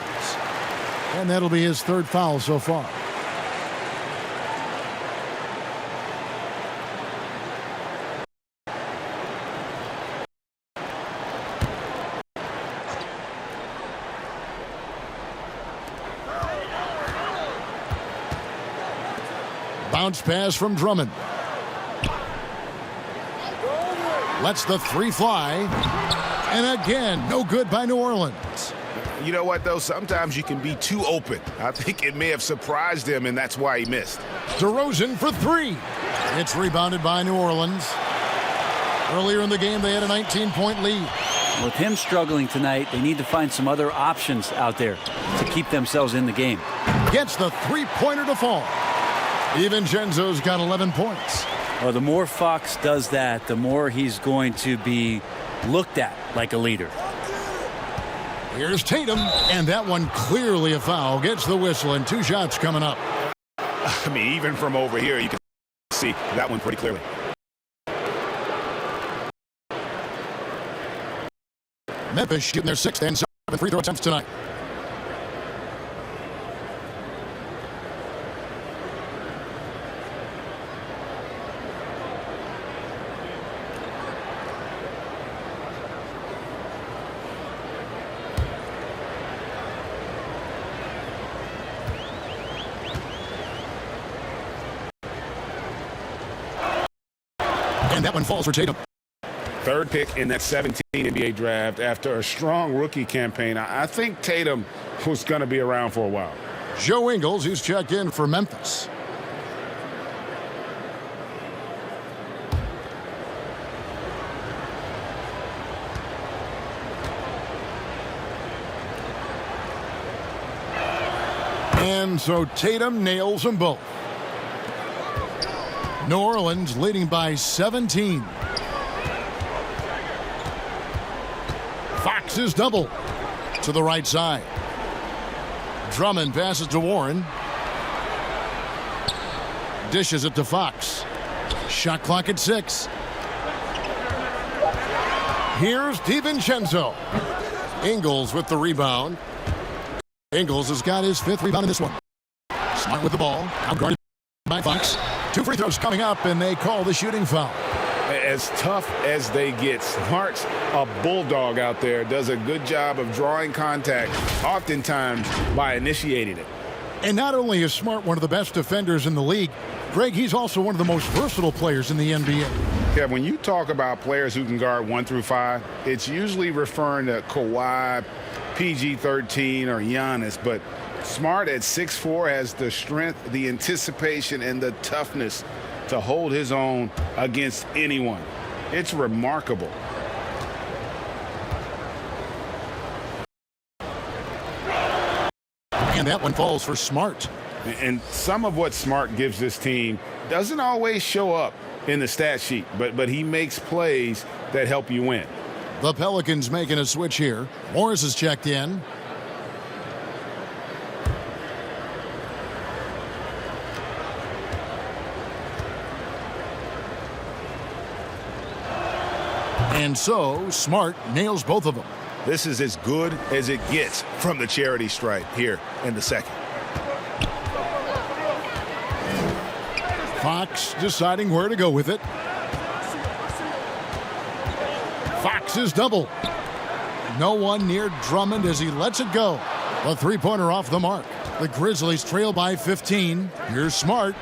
And that'll be his 3rd foul so far. Bounce pass from Drummond. Lets the 3 fly. And again, no good by New Orleans. You know what, though? Sometimes you can be too open. I think it may have surprised him, and that's why he missed. DeRozan for 3. It's rebounded by New Orleans. Earlier in the game, they had a 19-point lead. With him struggling tonight, they need to find some other options out there to keep themselves in the game. Gets the 3-pointer to fall. DiVincenzo's got 11 points. Well, the more Fox does that, the more he's going to be looked at like a leader. Here's Tatum, and that one clearly a foul. Gets the whistle, and 2 shots coming up. I mean, even from over here, you can see that one pretty clearly. Memphis shooting their 6th and 7th free throw attempts tonight. And that one falls for Tatum. 3rd pick in that 17 NBA draft after a strong rookie campaign. I think Tatum was going to be around for a while. Joe Ingles, who's checked in for Memphis. And so Tatum nails them both. New Orleans leading by 17. Fox is double to the right side. Drummond passes to Warren. Dishes it to Fox. Shot clock at 6. Here's DiVincenzo. Ingles with the rebound. Ingles has got his 5th rebound in this one. Smart with the ball. Outguarded by Fox. 2 free throws coming up, and they call the shooting foul. As tough as they get, Smart's a bulldog out there. Does a good job of drawing contact, oftentimes by initiating it. And not only is Smart one of the best defenders in the league, Greg, he's also one of the most versatile players in the NBA. Kev, when you talk about players who can guard 1 through 5, it's usually referring to Kawhi, PG-13, or Giannis, but Smart at 6'4" has the strength, the anticipation, and the toughness to hold his own against anyone. It's remarkable. And that one falls for Smart. And some of what Smart gives this team doesn't always show up in the stat sheet, but he makes plays that help you win. The Pelicans making a switch here. Morris is checked in. And so, Smart nails both of them. This is as good as it gets from the charity stripe here in the 2nd. Fox deciding where to go with it. Fox is double. No one near Drummond as he lets it go. A 3-pointer off the mark. The Grizzlies trail by 15. Here's Smart.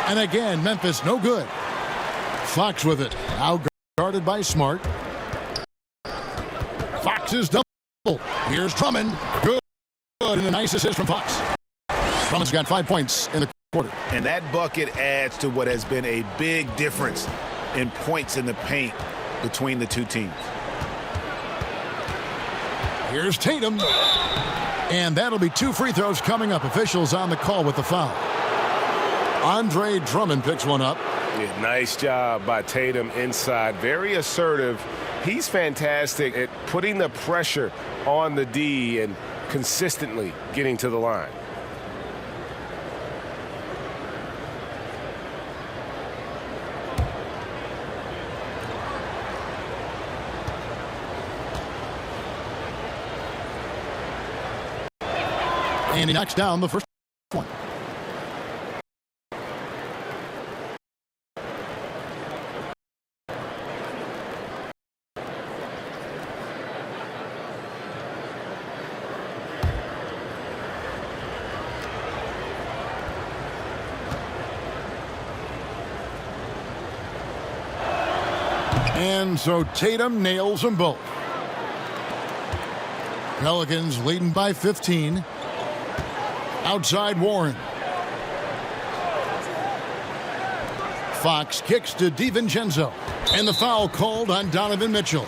And again, Memphis no good. Fox with it. Out guarded by Smart. is double. Here's Drummond. Good. And a nice assist from Fox. Drummond's got 5 points in the quarter. And that bucket adds to what has been a big difference in points in the paint between the two teams. Here's Tatum. And that'll be 2 free throws coming up. Officials on the call with the foul. Andre Drummond picks one up. Yeah, nice job by Tatum inside. Very assertive. He's fantastic at putting the pressure on the D and consistently getting to the line. And he knocks down the first one. And so Tatum nails them both. Pelicans leading by 15. Outside Warren. Fox kicks to DiVincenzo. And the foul called on Donovan Mitchell.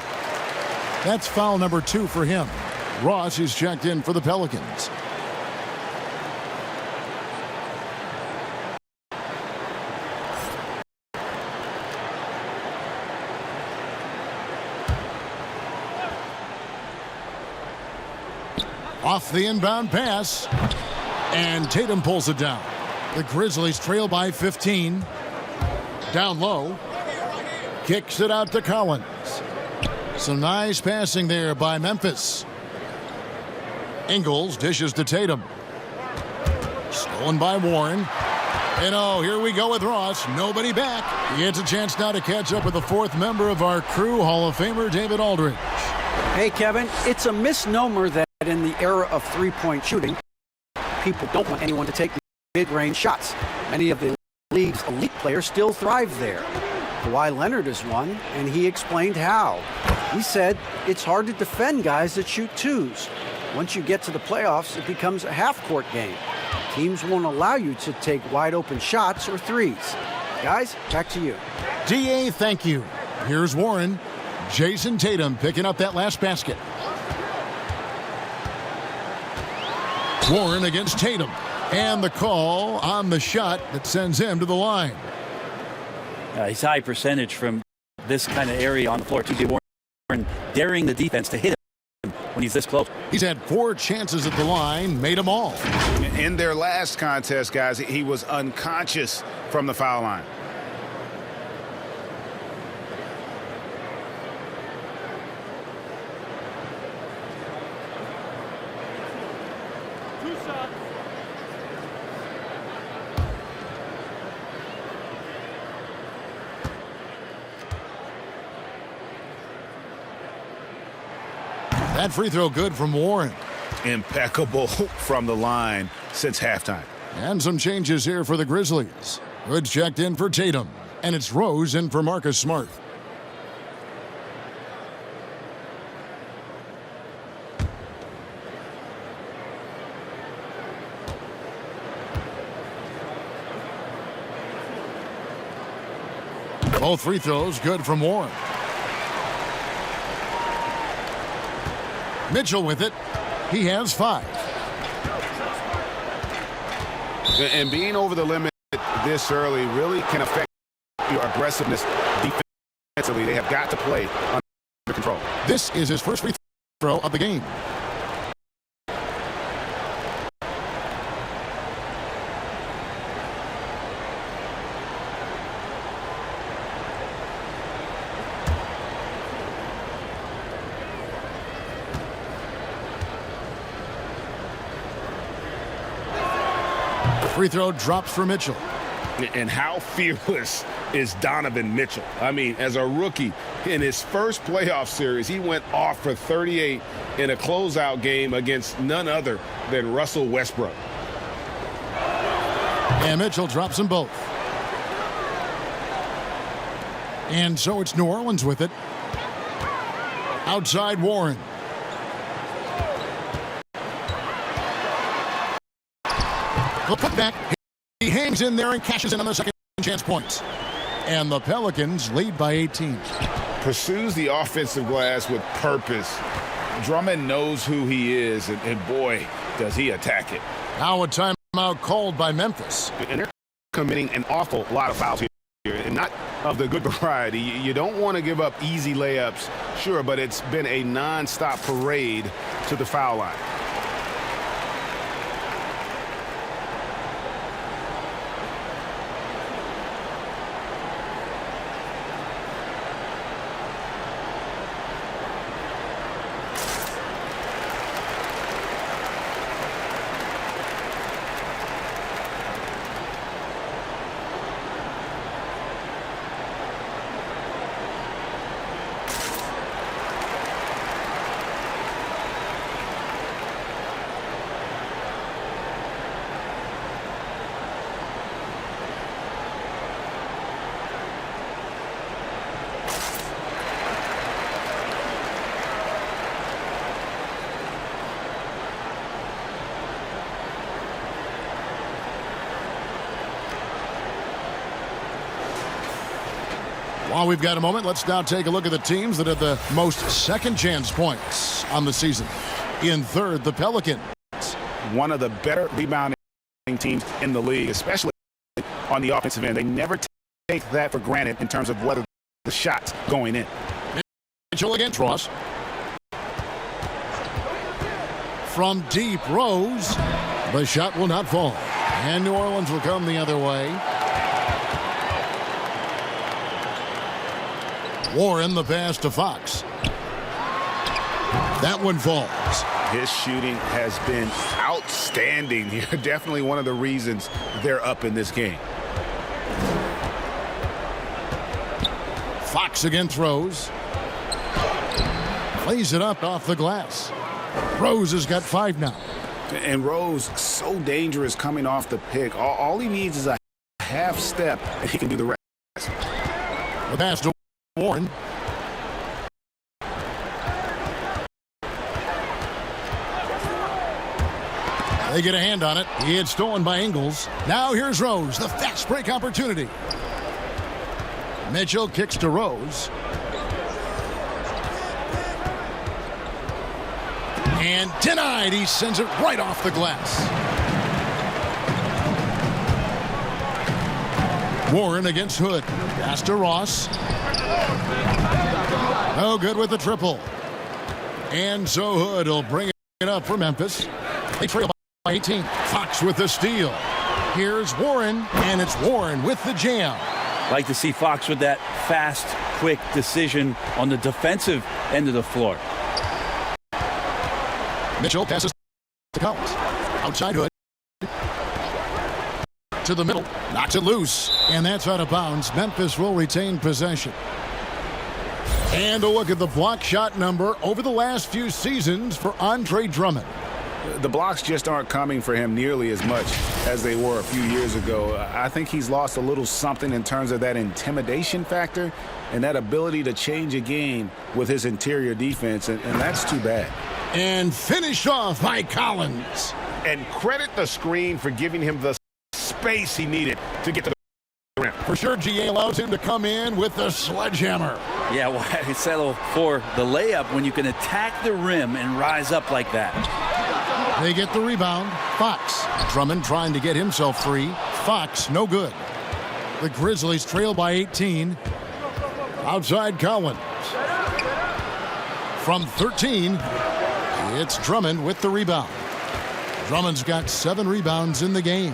That's foul number 2 for him. Ross is checked in for the Pelicans. Off the inbound pass. And Tatum pulls it down. The Grizzlies trail by 15. Down low. Kicks it out to Collins. Some nice passing there by Memphis. Ingles dishes to Tatum. Stolen by Warren. And oh, here we go with Ross. Nobody back. He gets a chance now to catch up with the 4th member of our crew, Hall of Famer David Aldridge. Hey, Kevin, it's a misnomer that in the era of three-point shooting, people don't want anyone to take mid-range shots. Many of the league's elite players still thrive there. Kawhi Leonard is one, and he explained how. He said it's hard to defend guys that shoot twos. Once you get to the playoffs, it becomes a half-court game. Teams won't allow you to take wide-open shots or threes. Guys, back to you. D.A., thank you. Here's Warren. Jason Tatum picking up that last basket. Warren against Tatum. And the call on the shot that sends him to the line. He's high percentage from this kind of area on the floor. T.J. Warren daring the defense to hit him when he's this close. He's had 4 chances at the line, made them all. In their last contest, guys, he was unconscious from the foul line. That free throw good from Warren. Impeccable from the line since halftime. And some changes here for the Grizzlies. Good checked in for Tatum. And it's Rose in for Marcus Smart. Both free throws good from Warren. Mitchell with it. He has 5. And being over the limit this early really can affect your aggressiveness defensively. They have got to play under control. This is his first free throw of the game. Free throw drops for Mitchell. And how fearless is Donovan Mitchell? I mean, as a rookie, in his first playoff series, he went off for 38 in a closeout game against none other than Russell Westbrook. And Mitchell drops them both. And so it's New Orleans with it. Outside Warren. The putback. He hangs in there and cashes in on the second chance points. And the Pelicans lead by 18. Pursues the offensive glass with purpose. Drummond knows who he is, and boy, does he attack it. Now a timeout called by Memphis. And they're committing an awful lot of fouls here, and not of the good variety. You don't want to give up easy layups, sure, but it's been a non-stop parade to the foul line. While we've got a moment, let's now take a look at the teams that had the most second chance points on the season. In third, the Pelicans. One of the better rebounding teams in the league, especially on the offensive end. They never take that for granted in terms of whether the shot's going in. Mitchell against Ross. From deep, Rose. The shot will not fall. And New Orleans will come the other way. Warren the pass to Fox. That one falls. His shooting has been outstanding here. Definitely one of the reasons they're up in this game. Fox against Rose. Plays it up off the glass. Rose has got 5 now. And Rose, so dangerous coming off the pick. All he needs is a half step, and he can do the rest. The pass to Warren. They get a hand on it. He had stolen by Ingles. Now here's Rose, the fast break opportunity. Mitchell kicks to Rose. And denied. He sends it right off the glass. Warren against Hood. Pass to Ross. No good with the triple. And so Hood will bring it up for Memphis. They trail by 18. Fox with the steal. Here's Warren, and it's Warren with the jam. Like to see Fox with that fast, quick decision on the defensive end of the floor. Mitchell passes to Collins. Outside Hood. To the middle. Knocks it loose. And that's out of bounds. Memphis will retain possession. And a look at the block shot number over the last few seasons for Andre Drummond. The blocks just aren't coming for him nearly as much as they were a few years ago. I think he's lost a little something in terms of that intimidation factor and that ability to change a game with his interior defense, and that's too bad. And finished off by Collins. And credit the screen for giving him the space he needed to get to the rim. For sure, GA allows him to come in with the sledgehammer. Yeah, why settle for the layup when you can attack the rim and rise up like that? They get the rebound. Fox. Drummond trying to get himself free. Fox, no good. The Grizzlies trail by 18. Outside Collins. From 13, it's Drummond with the rebound. Drummond's got 7 rebounds in the game.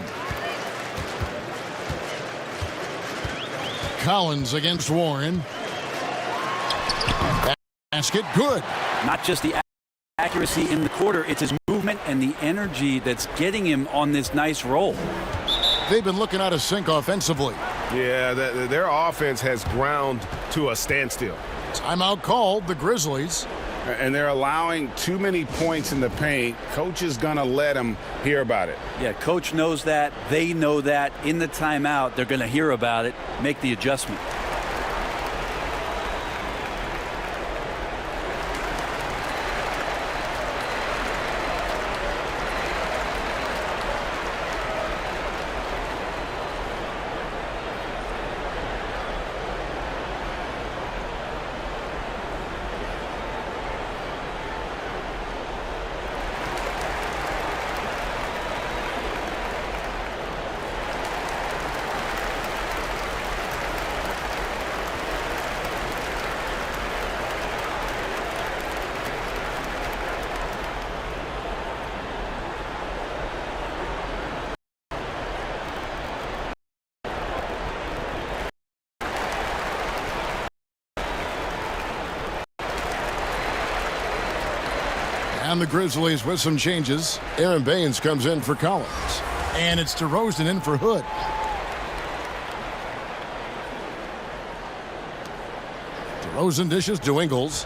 Collins against Warren. Basket good. Not just the accuracy in the quarter, it's his movement and the energy that's getting him on this nice roll. They've been looking out of sync offensively. Yeah, their offense has ground to a standstill. Timeout called, the Grizzlies. And they're allowing too many points in the paint. Coach is going to let them hear about it. Yeah, coach knows that. They know that. In the timeout, they're going to hear about it, make the adjustment. And the Grizzlies with some changes. Aaron Baines comes in for Collins. And it's DeRozan in for Hood. DeRozan dishes to Ingles.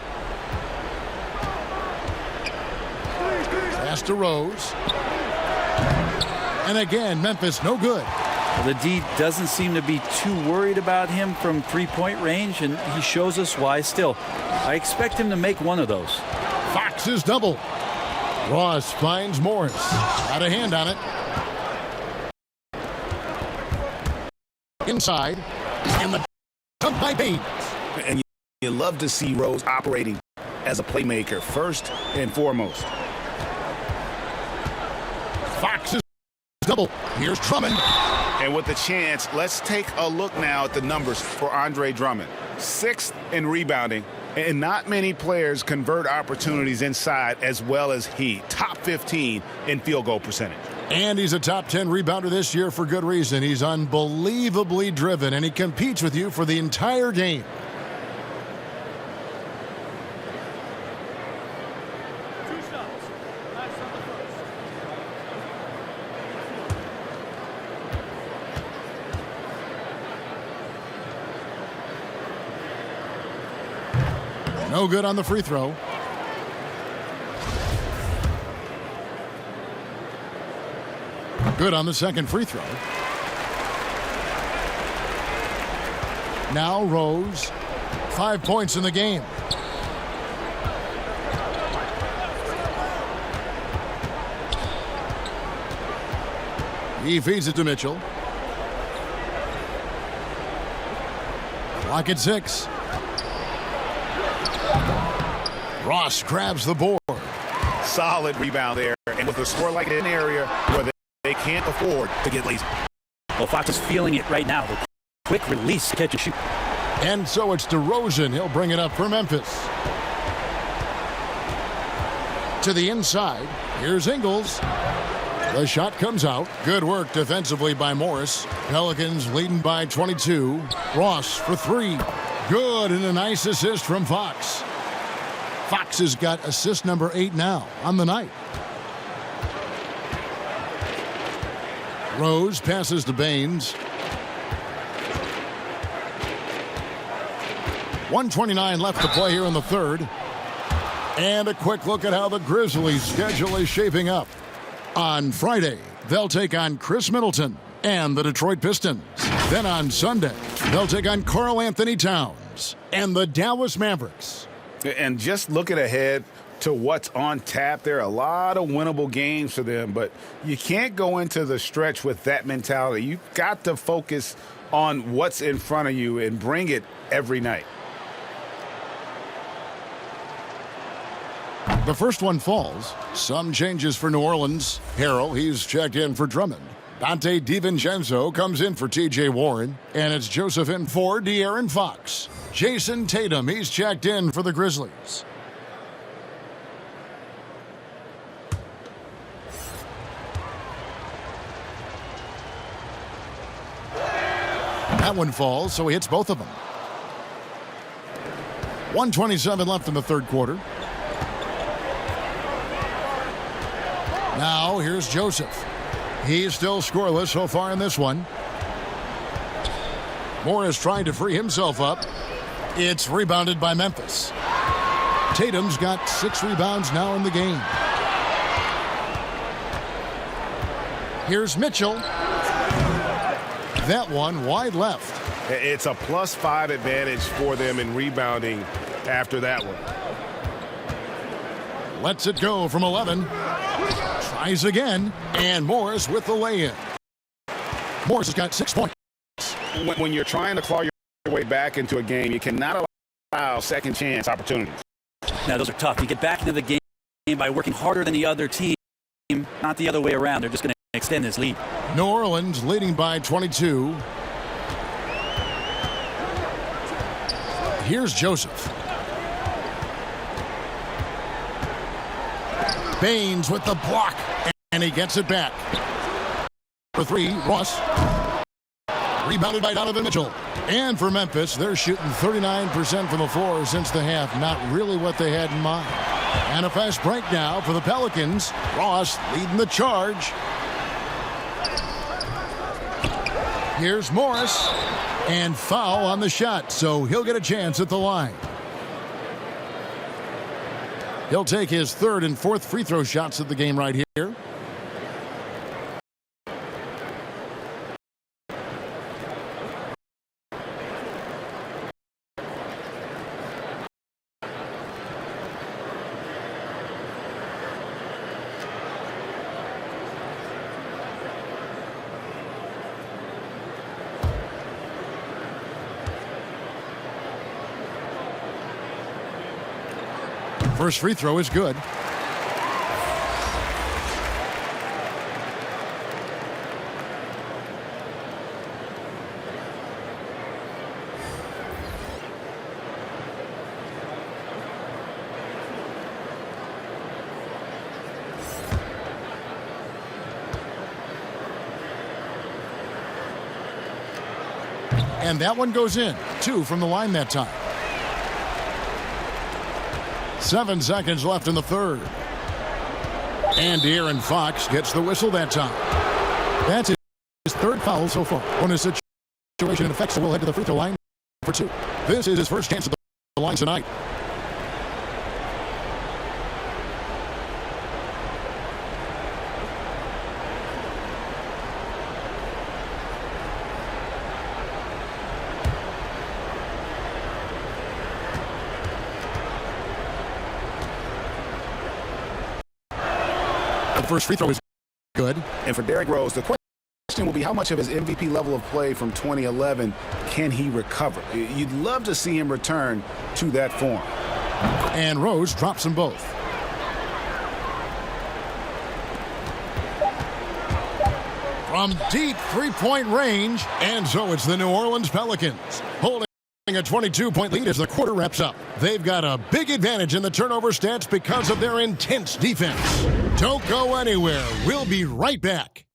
Pass to Rose. And again, Memphis no good. The D doesn't seem to be too worried about him from three-point range, and he shows us why still. I expect him to make one of those. Fox's double. Ross finds Morris. Got a hand on it. Inside. And the dunk by Baines. And you love to see Rose operating as a playmaker first and foremost. Fox's double. Here's Drummond. And with the chance, let's take a look now at the numbers for Andre Drummond. 6th in rebounding, and not many players convert opportunities inside as well as he. Top 15 in field goal percentage. And he's a top 10 rebounder this year for good reason. He's unbelievably driven, and he competes with you for the entire game. No good on the free throw. Good on the second free throw. Now Rose. 5 points in the game. He feeds it to Mitchell. Clock at 6. Ross grabs the board. Solid rebound there. And with a score like an area where they can't afford to get lazy. Well, Fox is feeling it right now. The quick release, catch and shoot. And so it's DeRozan. He'll bring it up for Memphis. To the inside. Here's Ingles. The shot comes out. Good work defensively by Morris. Pelicans leading by 22. Ross for 3. Good, and a nice assist from Fox. Fox has got assist number 8 now on the night. Rose passes to Baines. 1:29 left to play here in the third. And a quick look at how the Grizzlies' schedule is shaping up. On Friday, they'll take on Chris Middleton and the Detroit Pistons. Then on Sunday, they'll take on Karl Anthony Towns and the Dallas Mavericks. And just looking ahead to what's on tap, there are a lot of winnable games for them, but you can't go into the stretch with that mentality. You've got to focus on what's in front of you and bring it every night. The first one falls. Some changes for New Orleans. Harrell, he's checked in for Drummond. Dante DiVincenzo comes in for T.J. Warren. And it's Joseph in for De'Aaron Fox. Jason Tatum, he's checked in for the Grizzlies. That one falls, so he hits both of them. 1:27 left in the third quarter. Now here's Joseph. He's still scoreless so far in this one. Morris trying to free himself up. It's rebounded by Memphis. Tatum's got 6 rebounds now in the game. Here's Mitchell. That one wide left. It's a +5 advantage for them in rebounding after that one. Lets it go from 11. Tries again. And Morris with the lay-in. Morris has got 6 points. When you're trying to claw your way back into a game, you cannot allow second chance opportunities. Now, those are tough. You get back into the game by working harder than the other team, not the other way around. They're just going to extend this lead. New Orleans leading by 22. Here's Joseph. Baines with the block, and he gets it back. For 3, Ross. Rebounded by Donovan Mitchell. And for Memphis, they're shooting 39% from the floor since the half. Not really what they had in mind. And a fast break now for the Pelicans. Ross leading the charge. Here's Morris. And foul on the shot, so he'll get a chance at the line. He'll take his third and fourth free throw shots of the game right here. First free throw is good. And that one goes in. 2 from the line that time. 7 seconds left in the third. And De'Aaron Fox gets the whistle that time. That's his third foul so far. On a situation in effect, so we'll head to the free throw line for 2. This is his first chance at the line tonight. First free throw is good. And for Derrick Rose, the question will be how much of his MVP level of play from 2011 can he recover? You'd love to see him return to that form. And Rose drops them both. From deep three-point range, and so it's the New Orleans Pelicans holding a 22-point lead as the quarter wraps up. They've got a big advantage in the turnover stats because of their intense defense. Don't go anywhere. We'll be right back.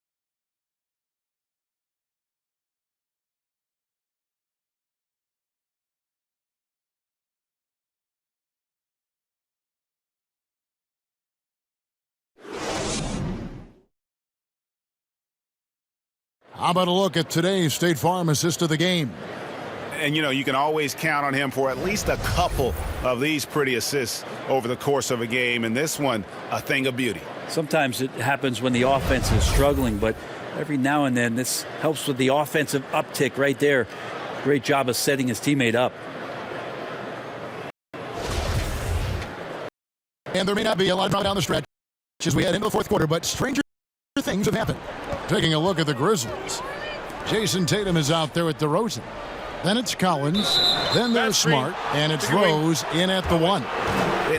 How about a look at today's State Farm assist of the game? And, you know, you can always count on him for at least a couple of these pretty assists over the course of a game. And this one, a thing of beauty. Sometimes it happens when the offense is struggling, but every now and then this helps with the offensive uptick right there. Great job of setting his teammate up. And there may not be a lot of drama down the stretch as we head into the fourth quarter, but stranger things have happened. Taking a look at the Grizzlies. Jason Tatum is out there at DeRozan. Then it's Collins. Then there's Smart. And it's Rose in at the 1.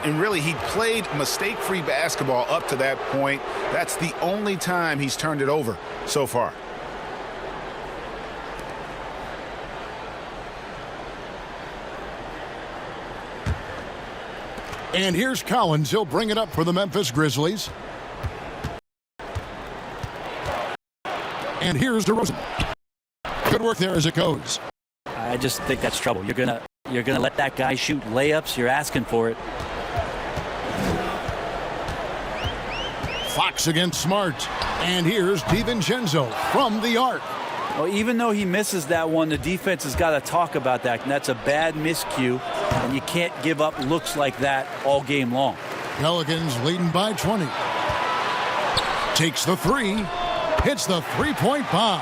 And really, he played mistake-free basketball up to that point. That's the only time he's turned it over so far. And here's Collins. He'll bring it up for the Memphis Grizzlies. And here's DeRozan. Good work there as it goes. I just think that's trouble. You're gonna let that guy shoot layups. You're asking for it. Fox against Smart. And here's DiVincenzo from the arc. Well, even though he misses that one, the defense has got to talk about that. And that's a bad miscue. And you can't give up looks like that all game long. Pelicans leading by 20. Takes the 3. Hits the three-point bomb.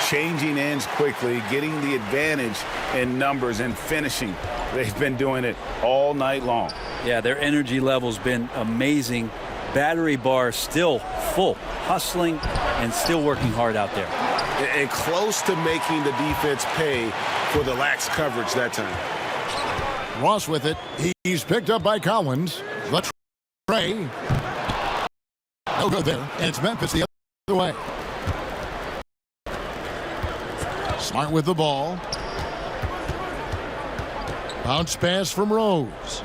Changing ends quickly, getting the advantage in numbers and finishing. They've been doing it all night long. Yeah, their energy level's been amazing. Battery bar still full, hustling and still working hard out there. And close to making the defense pay for the lax coverage that time. Ross with it. He's picked up by Collins. The tray. No good there. And it's Memphis the other way. Smart with the ball. Bounce pass from Rose.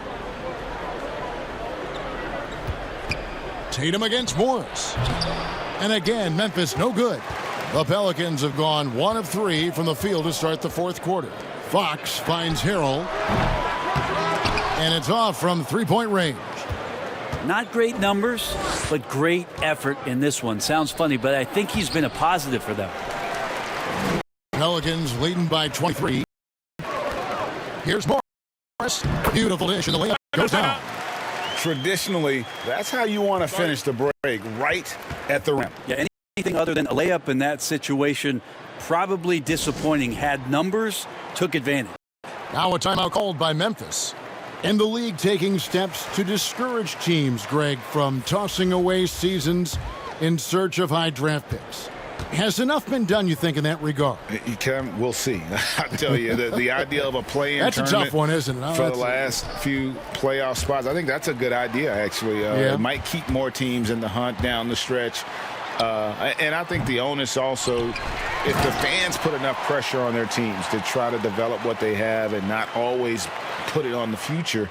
Tatum against Morris. And again, Memphis no good. The Pelicans have gone 1 of 3 from the field to start the fourth quarter. Fox finds Harrell. And it's off from three-point range. Not great numbers, but great effort in this one. Sounds funny, but I think he's been a positive for them. Pelicans leading by 23. Here's Morris. Beautiful dish, and the layup goes down. Traditionally, that's how you want to finish the break, right at the rim. Yeah, anything other than a layup in that situation, probably disappointing. Had numbers, took advantage. Now a timeout called by Memphis. And the league taking steps to discourage teams, Greg, from tossing away seasons in search of high draft picks. Has enough been done, you think, in that regard? We'll see. I tell you, the idea of a play-in that's tournament a tough one, isn't it? For the last few playoff spots, I think that's a good idea, actually. It might keep more teams in the hunt down the stretch. And I think the onus also, if the fans put enough pressure on their teams to try to develop what they have and not always put it on the future,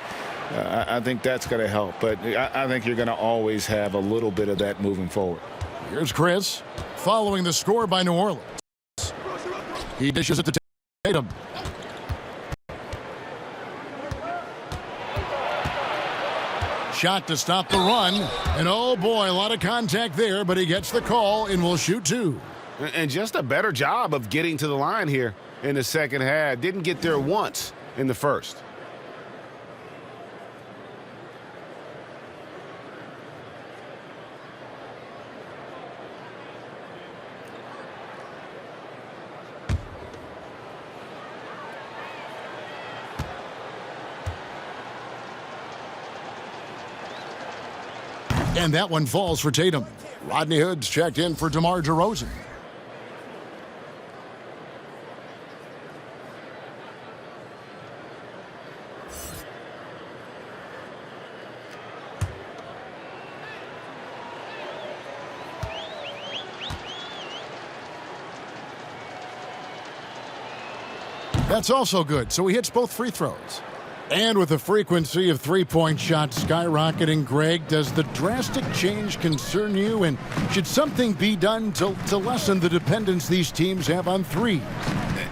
I think that's going to help. But I think you're going to always have a little bit of that moving forward. Here's Chris, following the score by New Orleans. He dishes it to Tatum. Shot to stop the run. And oh boy, a lot of contact there, but he gets the call and will shoot two. And just a better job of getting to the line here in the second half. Didn't get there once in the first. And that one falls for Tatum. Rodney Hood's checked in for DeMar DeRozan. That's also good, so he hits both free throws. And with the frequency of three-point shots skyrocketing, Greg, does the drastic change concern you? And should something be done to lessen the dependence these teams have on threes?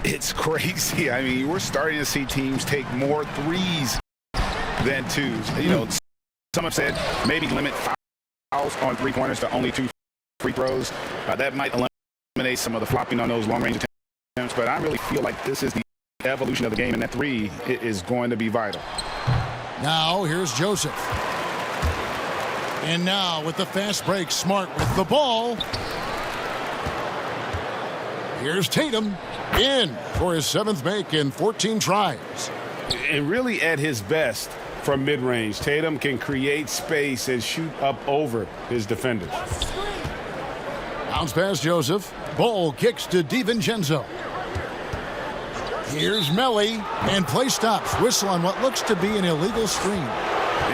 It's crazy. I mean, we're starting to see teams take more threes than twos. You know, some have said maybe limit fouls on three-pointers to only 2 free throws. That might eliminate some of the flopping on those long-range attempts. But I really feel like this is the evolution of the game, and that three is going to be vital. Now here's Joseph. And now with the fast break, Smart with the ball. Here's Tatum in for his 7th make in 14 tries. And really at his best from mid-range, Tatum can create space and shoot up over his defenders. Bounce pass Joseph. Ball kicks to DiVincenzo. Here's Melly, and play stops. Whistle on what looks to be an illegal screen.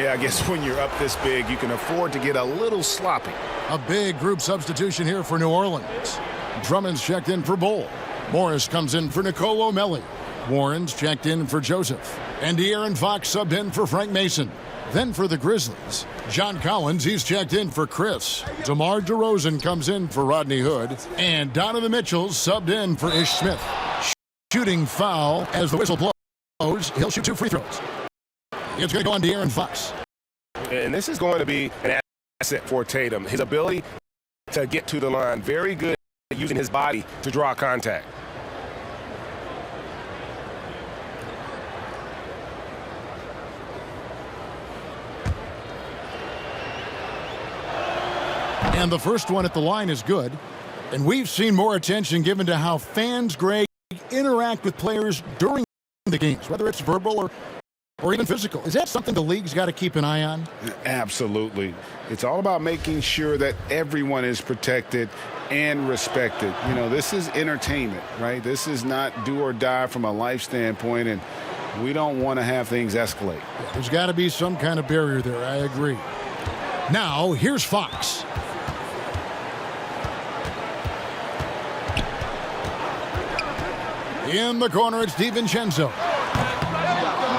Yeah, I guess when you're up this big, you can afford to get a little sloppy. A big group substitution here for New Orleans. Drummond's checked in for Bull. Morris comes in for Nicolo Melli. Warren's checked in for Joseph. And De'Aaron Fox subbed in for Frank Mason. Then for the Grizzlies, John Collins, he's checked in for Chris. DeMar DeRozan comes in for Rodney Hood. And Donovan Mitchell subbed in for Ish Smith. Shooting foul as the whistle blows. He'll shoot 2 free throws. It's going to go on De'Aaron Fox. And this is going to be an asset for Tatum. His ability to get to the line. Very good at using his body to draw contact. And the first one at the line is good. And we've seen more attention given to how fans, Greg, interact with players during the games, whether it's verbal or even physical. Is that something the league's got to keep an eye on? Absolutely. It's all about making sure that everyone is protected and respected. You know, this is entertainment, right? This is not do or die from a life standpoint, and we don't want to have things escalate. There's got to be some kind of barrier there. I agree. Now, here's Fox. In the corner, it's DiVincenzo.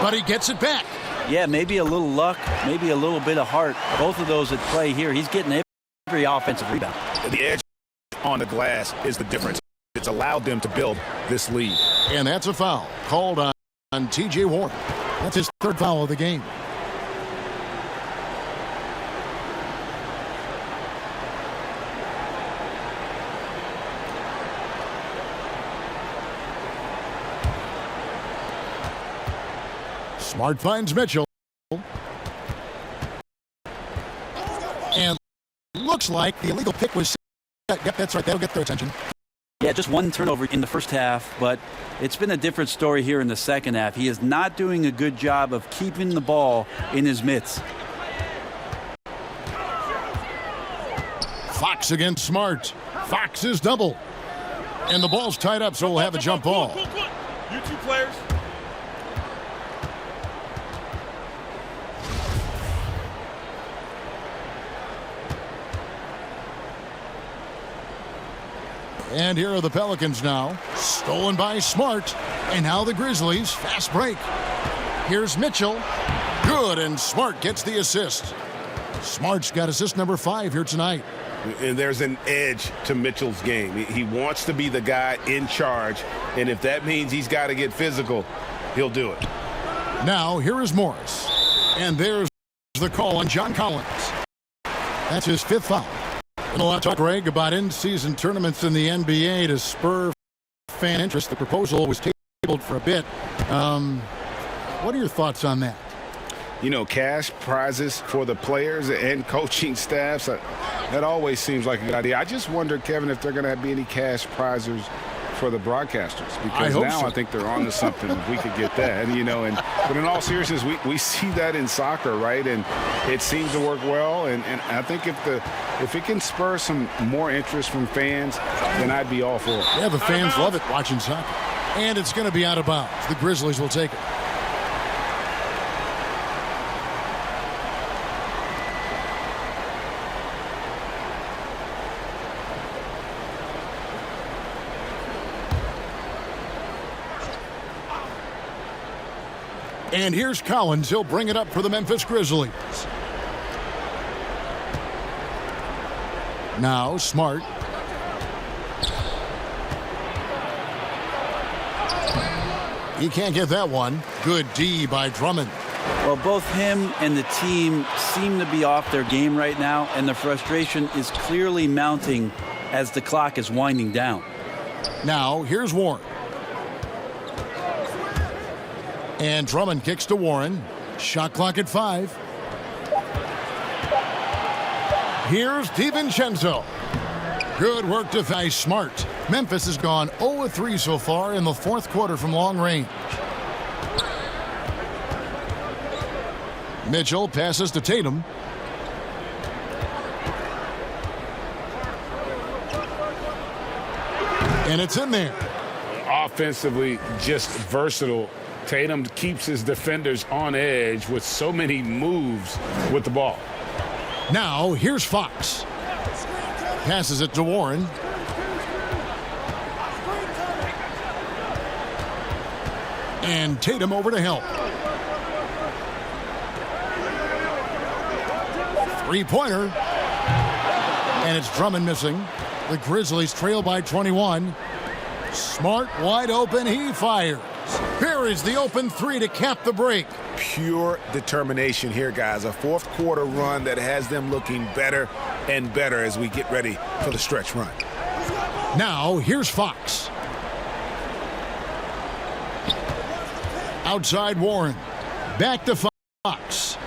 But he gets it back. Yeah, maybe a little luck, maybe a little bit of heart. Both of those at play here. He's getting every offensive rebound. The edge on the glass is the difference. It's allowed them to build this lead. And that's a foul called on T.J. Warren. That's his 3rd foul of the game. Smart finds Mitchell. And looks like the illegal pick was set. Yep, that's right. That'll get their attention. Yeah, just one turnover in the first half, but it's been a different story here in the second half. He is not doing a good job of keeping the ball in his mitts. Fox against Smart. Fox is double. And the ball's tied up, so we'll have a jump ball. You two players. And here are the Pelicans now. Stolen by Smart. And now the Grizzlies. Fast break. Here's Mitchell. Good, and Smart gets the assist. Smart's got assist number 5 here tonight. And there's an edge to Mitchell's game. He wants to be the guy in charge, and if that means he's got to get physical, he'll do it. Now, here is Morris. And there's the call on John Collins. That's his 5th foul. And a lot of talk, Greg, about in-season tournaments in the NBA to spur fan interest. The proposal was tabled for a bit. What are your thoughts on that? You know, cash prizes for the players and coaching staffs, that always seems like a good idea. I just wonder, Kevin, if they're going to be any cash prizes for the broadcasters, because I think they're on to something if we could get that. And, you know, but in all seriousness, we see that in soccer, right? And it seems to work well. And I think if it can spur some more interest from fans, then I'd be all for it. Yeah, the fans love it watching soccer. And it's going to be out of bounds. The Grizzlies will take it. And here's Collins. He'll bring it up for the Memphis Grizzlies. Now Smart. He can't get that one. Good D by Drummond. Well, both him and the team seem to be off their game right now, and the frustration is clearly mounting as the clock is winding down. Now here's Warren. And Drummond kicks to Warren. Shot clock at 5. Here's DiVincenzo. Good work to by Smart. Memphis has gone 0-3 so far in the 4th quarter from long range. Mitchell passes to Tatum. And it's in there. Offensively, just versatile. Tatum keeps his defenders on edge with so many moves with the ball. Now, here's Fox. Passes it to Warren. And Tatum over to help. 3-pointer. And it's Drummond missing. The Grizzlies trail by 21. Smart wide open. He fires. Here is the open 3 to cap the break. Pure determination here, guys. A 4th quarter run that has them looking better and better as we get ready for the stretch run. Now, here's Fox. Outside Warren. Back to Fox.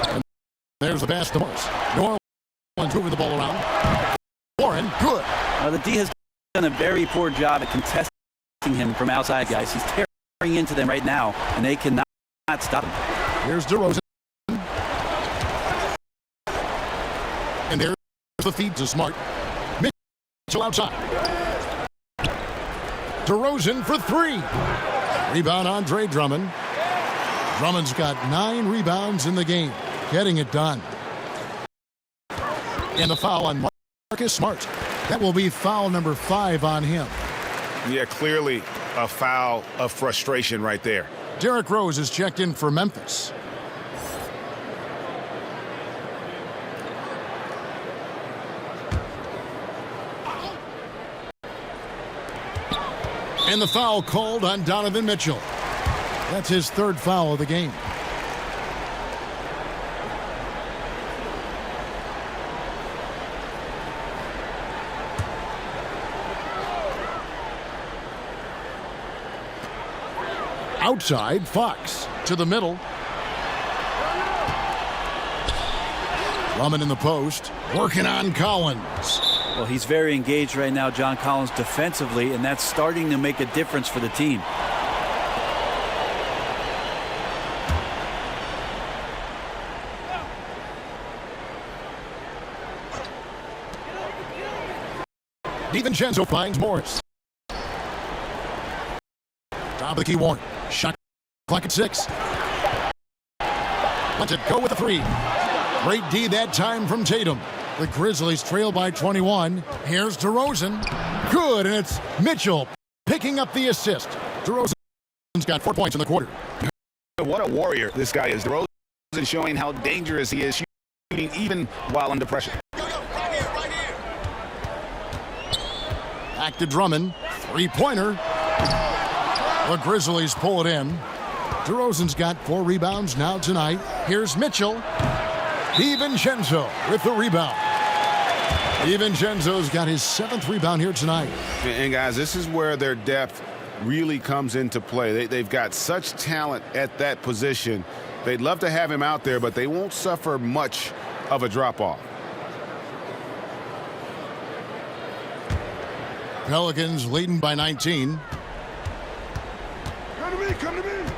And there's the pass to Morris. New Orleans moving the ball around. Warren, good. The D has done a very poor job at contesting him from outside, guys. He's tearing into them right now, and they cannot stop him. Here's DeRozan. And there's the feed to Smart. Mitchell outside. DeRozan for 3. Rebound Andre Drummond. Drummond's got 9 rebounds in the game. Getting it done. And the foul on Marcus Smart. That will be foul number 5 on him. Yeah, clearly a foul of frustration right there. Derrick Rose is checked in for Memphis. And the foul called on Donovan Mitchell. That's his 3rd foul of the game. Outside, Fox. To the middle. Drummond in the post, working on Collins. Well, he's very engaged right now, John Collins, defensively, and that's starting to make a difference for the team. DiVincenzo finds Morris. Top of the key, Warren. Shot clock at 6. Lets it go with a 3. Great D that time from Tatum. The Grizzlies trail by 21. Here's DeRozan. Good, and it's Mitchell picking up the assist. DeRozan's got 4 points in the quarter. What a warrior this guy is. DeRozan showing how dangerous he is shooting even while under pressure. Back to Drummond. 3-pointer. The Grizzlies pull it in. DeRozan's got 4 rebounds now tonight. Here's Mitchell. DiVincenzo with the rebound. DiVincenzo's got his 7th rebound here tonight. And guys, this is where their depth really comes into play. They've got such talent at that position. They'd love to have him out there, but they won't suffer much of a drop-off. Pelicans leading by 19. Come to me.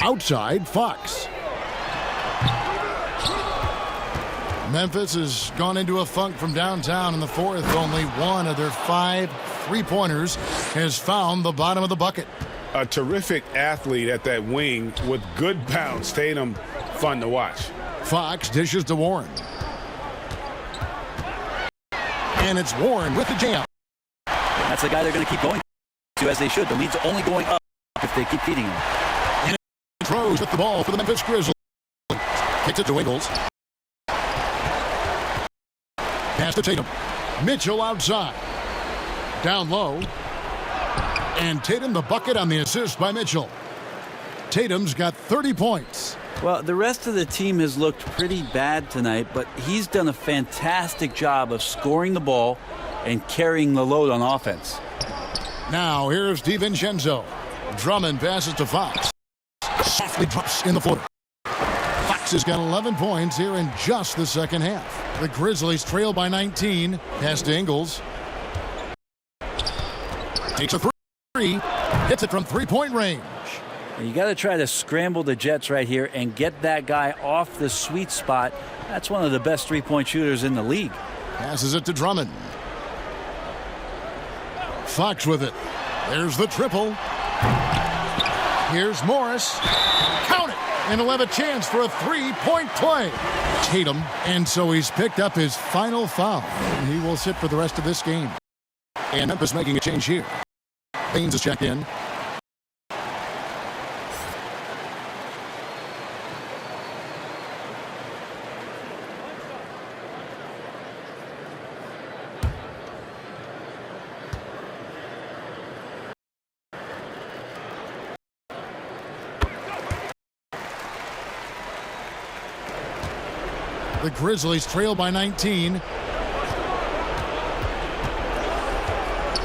Outside, Fox. Memphis has gone into a funk from downtown in the fourth. Only one of their 5 3-pointers has found the bottom of the bucket. A terrific athlete at that wing with good bounce. Tatum, fun to watch. Fox dishes to Warren. And it's Warren with the jam. That's the guy they're going to keep going to, as they should. The lead's only going up if they keep feeding him. And it's Rose with the ball for the Memphis Grizzlies. Kicks it to Ingles. Pass to Tatum. Mitchell outside. Down low. And Tatum the bucket on the assist by Mitchell. Tatum's got 30 points. Well, the rest of the team has looked pretty bad tonight, but he's done a fantastic job of scoring the ball and carrying the load on offense. Now here's DiVincenzo. Drummond passes to Fox. Softly drops in the floater. Fox has got 11 points here in just the second half. The Grizzlies trail by 19. Pass to Ingles. Takes a 3. Hits it from 3-point range. You got to try to scramble the Jets right here and get that guy off the sweet spot. That's one of the best 3-point shooters in the league. Passes it to Drummond. Fox with it. There's the triple. Here's Morris. Count it! And he'll have a chance for a 3-point play. Tatum, and so he's picked up his final foul. He will sit for the rest of this game. And Memphis making a change here. Baines is checked in. The Grizzlies trail by 19.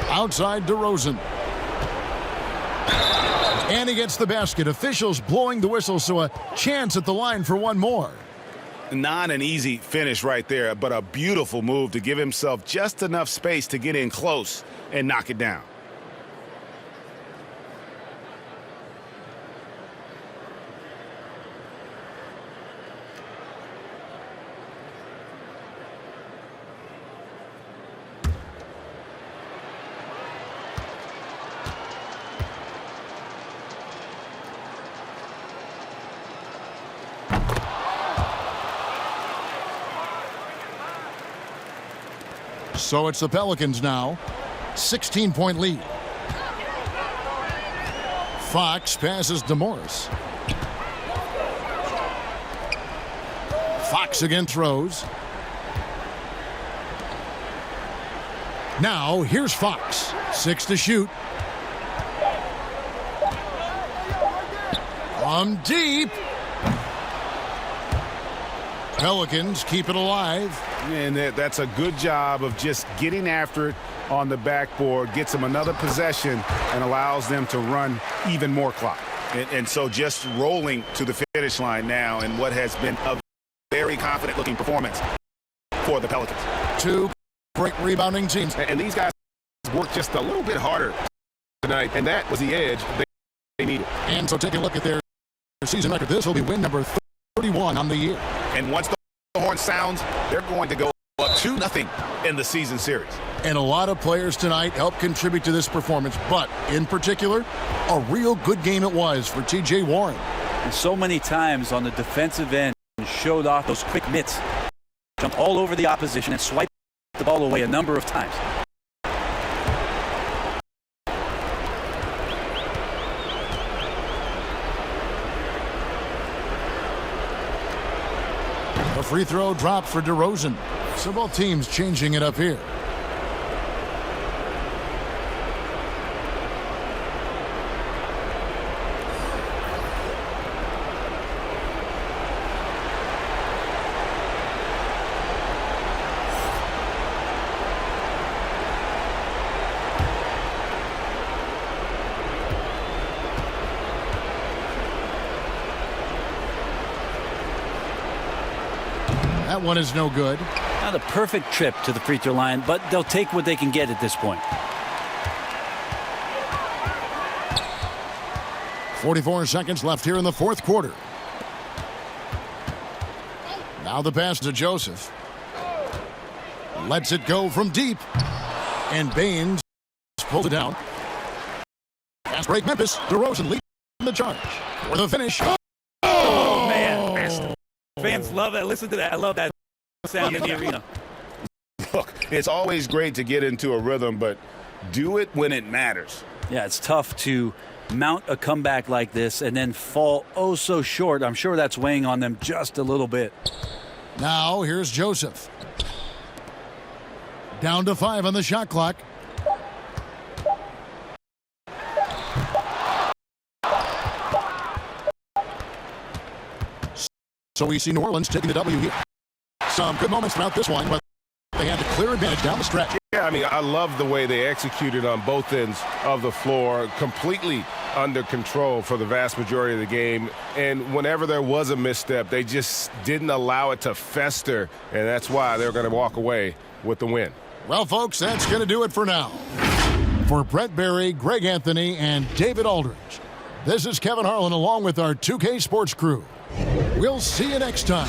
Outside DeRozan. And he gets the basket. Officials blowing the whistle, so a chance at the line for one more. Not an easy finish right there, but a beautiful move to give himself just enough space to get in close and knock it down. So it's the Pelicans now. 16-point lead. Fox passes to Morris. Fox again throws. Now here's Fox. 6 to shoot. From deep. Pelicans keep it alive. And that's a good job of just getting after it on the backboard, gets them another possession, and allows them to run even more clock. And so just rolling to the finish line now in what has been a very confident-looking performance for the Pelicans. Two great rebounding teams. And these guys worked just a little bit harder tonight, and that was the edge they needed. And so taking a look at their season record, this will be win number 31 on the year. And once the horn sounds, they're going to go up 2-0 in the season series. And a lot of players tonight helped contribute to this performance, but in particular, a real good game it was for T.J. Warren. And so many times on the defensive end, showed off those quick mitts, jumped all over the opposition and swiped the ball away a number of times. A free throw dropped for DeRozan. So both teams changing it up here. That one is no good. Not a perfect trip to the free throw line, but they'll take what they can get at this point. 44 seconds left here in the fourth quarter. Now the pass to Joseph. Lets it go from deep. And Baines pulls it down. Fast break Memphis. DeRozan leading the charge. For the finish. Oh, man. Fans love that. Listen to that. I love that sound in the arena. Look, it's always great to get into a rhythm, but do it when it matters. Yeah, it's tough to mount a comeback like this and then fall oh so short. I'm sure that's weighing on them just a little bit. Now here's Joseph. Down to 5 on the shot clock. So we see New Orleans taking the W here. Some good moments throughout this one, but they had the clear advantage down the stretch. Yeah, I mean, I love the way they executed on both ends of the floor, completely under control for the vast majority of the game. And whenever there was a misstep, they just didn't allow it to fester, and that's why they're going to walk away with the win. Well, folks, that's going to do it for now. For Brett Berry, Greg Anthony, and David Aldridge, this is Kevin Harlan along with our 2K Sports crew. We'll see you next time.